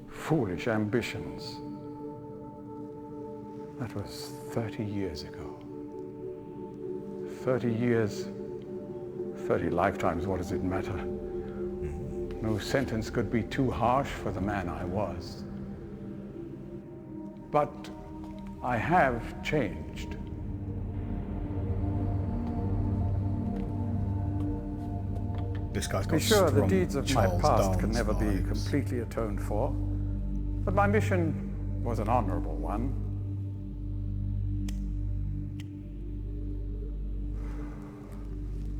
foolish ambitions. That was 30 years ago. 30 years, 30 lifetimes, what does it matter? No sentence could be too harsh for the man I was. But I have changed. This guy's got Be sure the strong deeds of my Charles past Dance can never be vibes. completely atoned for, but my mission was an honorable one.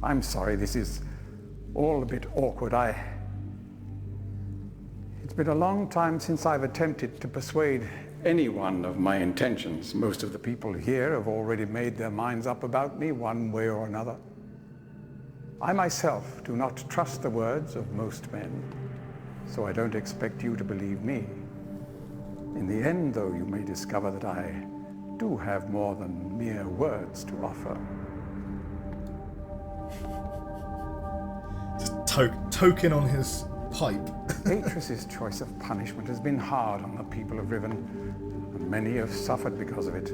I'm sorry, this is all a bit awkward. It's been a long time since I've attempted to persuade anyone of my intentions. Most of the people here have already made their minds up about me one way or another. I myself do not trust the words of most men, so I don't expect you to believe me. In the end, though, you may discover that I do have more than mere words to offer. token on his pipe. Atris's choice of punishment has been hard on the people of Riven, and many have suffered because of it.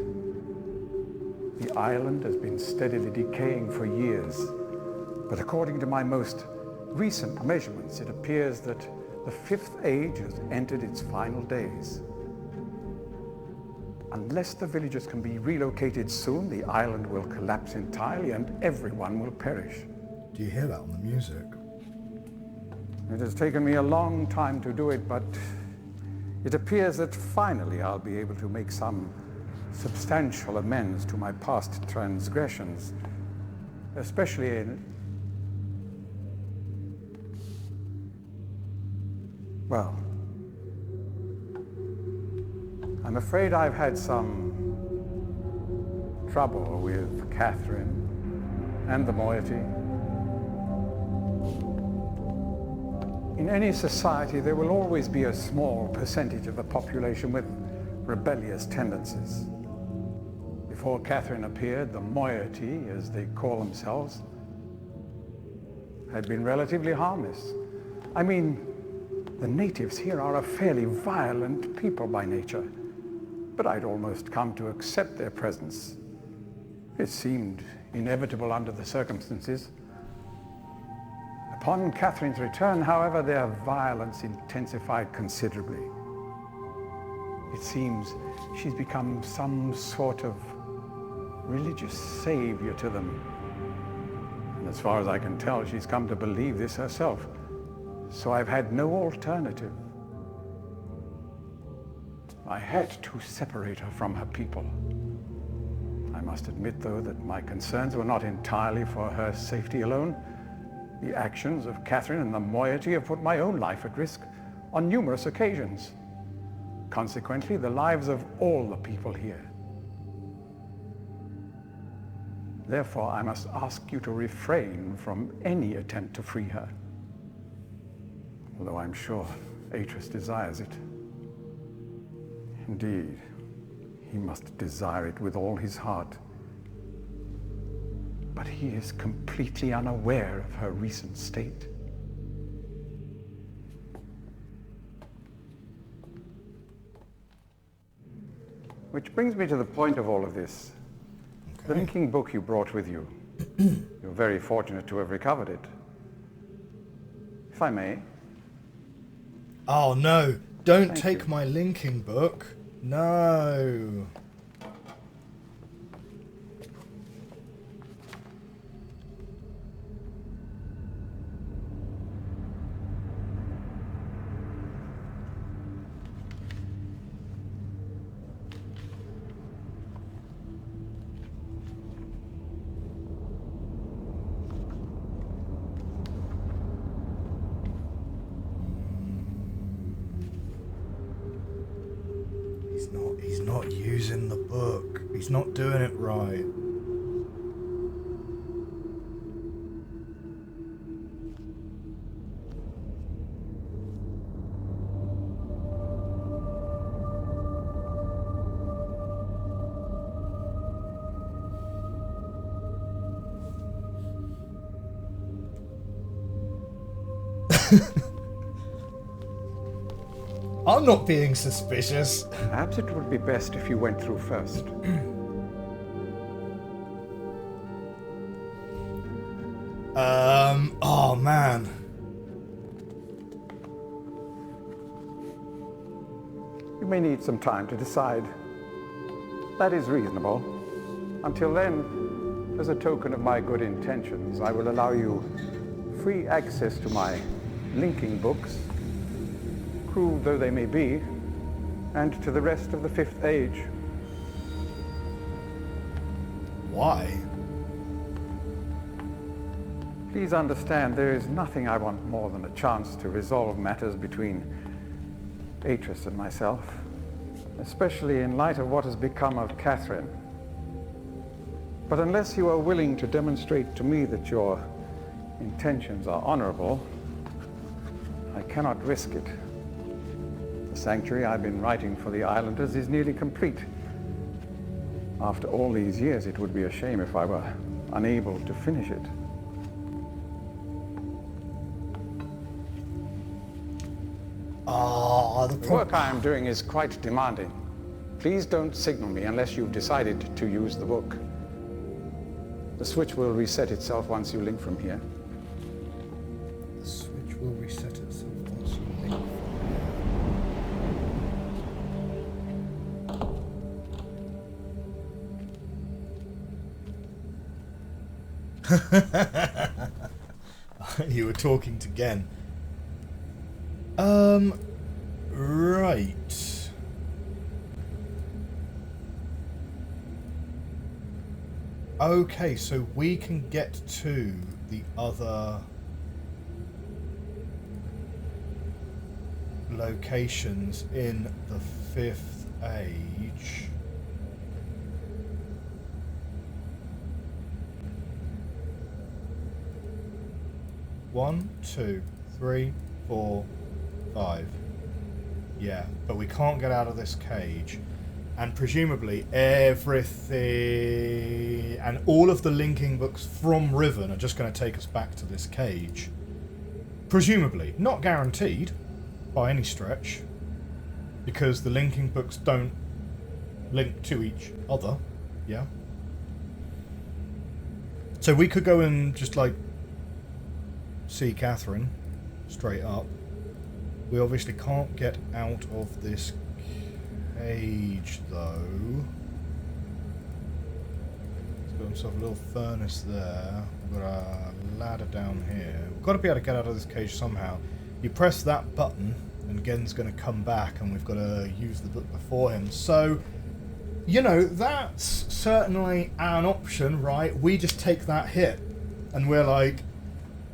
The island has been steadily decaying for years, but according to my most recent measurements, it appears that the Fifth Age has entered its final days. Unless the villagers can be relocated soon, the island will collapse entirely and everyone will perish. Do you hear that on the music? It has taken me a long time to do it, but it appears that finally I'll be able to make some substantial amends to my past transgressions, especially in... Well, I'm afraid I've had some trouble with Catherine and the moiety. In any society, there will always be a small percentage of the population with rebellious tendencies. Before Catherine appeared, the moiety, as they call themselves, had been relatively harmless. I mean, the natives here are a fairly violent people by nature, but I'd almost come to accept their presence. It seemed inevitable under the circumstances. Upon Catherine's return, however, their violence intensified considerably. It seems she's become some sort of religious savior to them. And as far as I can tell, she's come to believe this herself. So I've had no alternative. I had to separate her from her people. I must admit, though, that my concerns were not entirely for her safety alone. The actions of Catherine and the moiety have put my own life at risk on numerous occasions. Consequently, the lives of all the people here. Therefore, I must ask you to refrain from any attempt to free her. Although I'm sure Atris desires it. Indeed, he must desire it with all his heart. But he is completely unaware of her recent state. Which brings me to the point of all of this. Okay. The linking book you brought with you. You're very fortunate to have recovered it. If I may. Oh no, don't take my linking book. No. He's not using the book. He's not doing it right. I'm not being suspicious. Perhaps it would be best if you went through first. Oh man. You may need some time to decide. That is reasonable. Until then, as a token of my good intentions, I will allow you free access to my linking books, crude though they may be, and to the rest of the Fifth Age. Why? Please understand, there is nothing I want more than a chance to resolve matters between Atris and myself, especially in light of what has become of Catherine. But unless you are willing to demonstrate to me that your intentions are honorable, I cannot risk it. The sanctuary I've been writing for the islanders is nearly complete. After all these years, it would be a shame if I were unable to finish it. The work I am doing is quite demanding. Please don't signal me unless you've decided to use the book. The switch will reset itself once you link from here. The switch will reset itself once you link from here. You were talking to Gehn. Right. Okay, so we can get to the other locations in the Fifth Age. One, two, three, 4, 5. Yeah, but we can't get out of this cage. And presumably everything and all of the linking books from Riven are just going to take us back to this cage. Presumably. Not guaranteed by any stretch, because the linking books don't link to each other. Yeah. So we could go and just like see Catherine straight up. We obviously can't get out of this cage though. He's got himself a little furnace there. We've got a ladder down here. We've got to be able to get out of this cage somehow. You press that button and Gen's going to come back and we've got to use the book before him. So, you know, that's certainly an option, right? We just take that hit and we're like,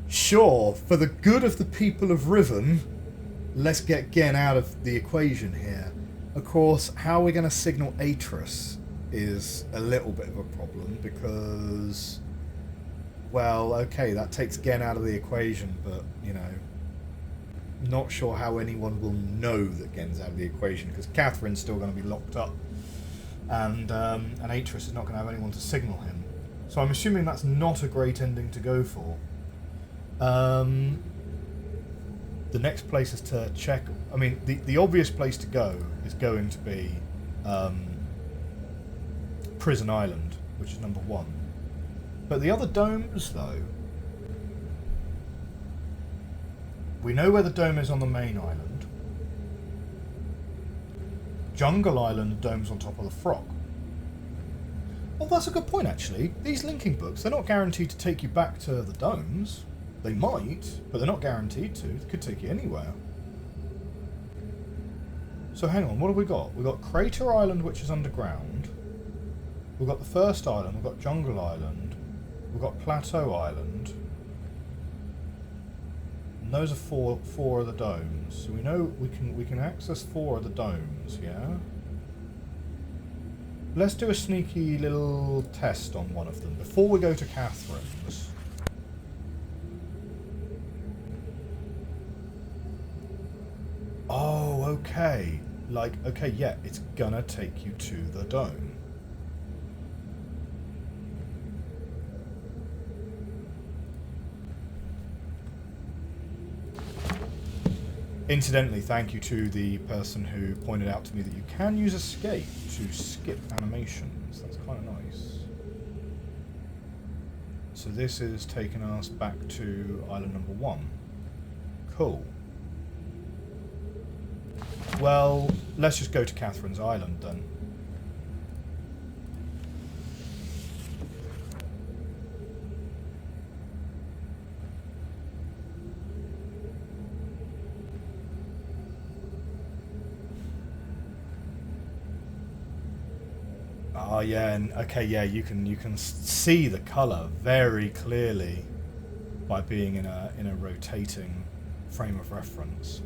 sure, for the good of the people of Riven, let's get Gehn out of the equation here. Of course, how we're going to signal Atris is a little bit of a problem because, well, okay, that takes Gehn out of the equation, but, you know, not sure how anyone will know that Gen's out of the equation because Catherine's still going to be locked up and Atris is not going to have anyone to signal him. So I'm assuming that's not a great ending to go for. The next place is to check. I mean, the obvious place to go is going to be Prison Island, which is number 1. But the other domes, though, we know where the dome is on the main island. Jungle Island, the dome's on top of the frog. Well, that's a good point, actually. These linking books, they're not guaranteed to take you back to the domes. They might, but they're not guaranteed to. They could take you anywhere. So hang on, what have we got? We've got Crater Island, which is underground. We've got the first island, we've got Jungle Island. We've got Plateau Island. And those are four of the domes. So we know we can access 4 of the domes, yeah? Let's do a sneaky little test on one of them before we go to Catherine's. Oh, okay. Like, okay, yeah, it's gonna take you to the dome. Incidentally, thank you to the person who pointed out to me that you can use escape to skip animations. That's kind of nice. So this is taking us back to island number 1. Cool. Well, let's just go to Catherine's Island then. Oh yeah, and okay, yeah, you can see the colour very clearly by being in a rotating frame of reference.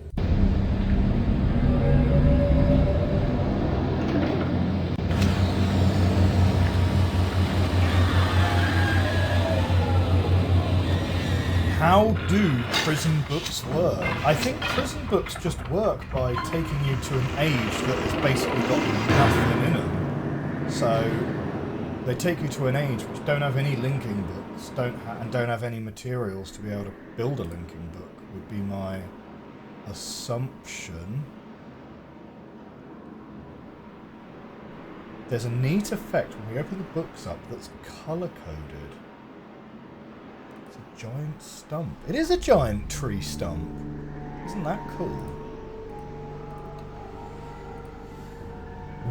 How do prison books work? I think prison books just work by taking you to an age that has basically got nothing in them. So they take you to an age which don't have any linking books, and don't have any materials to be able to build a linking book, would be my assumption. there's a neat effect when we open the books up that's colour-coded. It's a giant stump. It is a giant tree stump. Isn't that cool?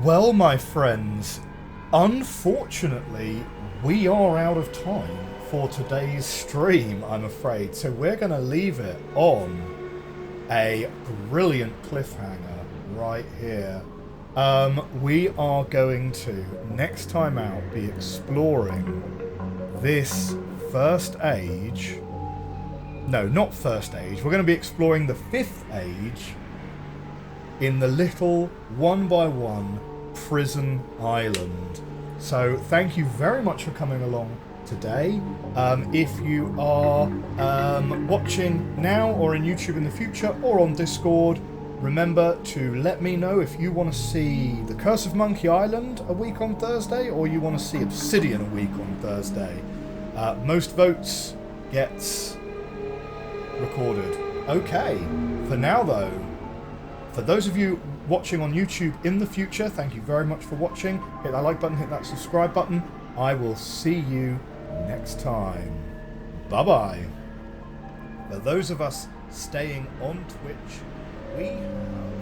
Well, my friends, unfortunately, we are out of time for today's stream, I'm afraid. So we're going to leave it on a brilliant cliffhanger right here. We are going to, next time out, be exploring this first age. No, not first age. We're going to be exploring the 5th age in the little one-by-one prison island. So thank you very much for coming along today. If you are watching now or in YouTube in the future or on Discord, remember to let me know if you want to see The Curse of Monkey Island a week on Thursday or you want to see Obsidian a week on Thursday. Most votes gets recorded. Okay, for now though, for those of you watching on YouTube in the future, thank you very much for watching. Hit that like button, hit that subscribe button. I will see you next time. Bye-bye. For those of us staying on Twitch, we have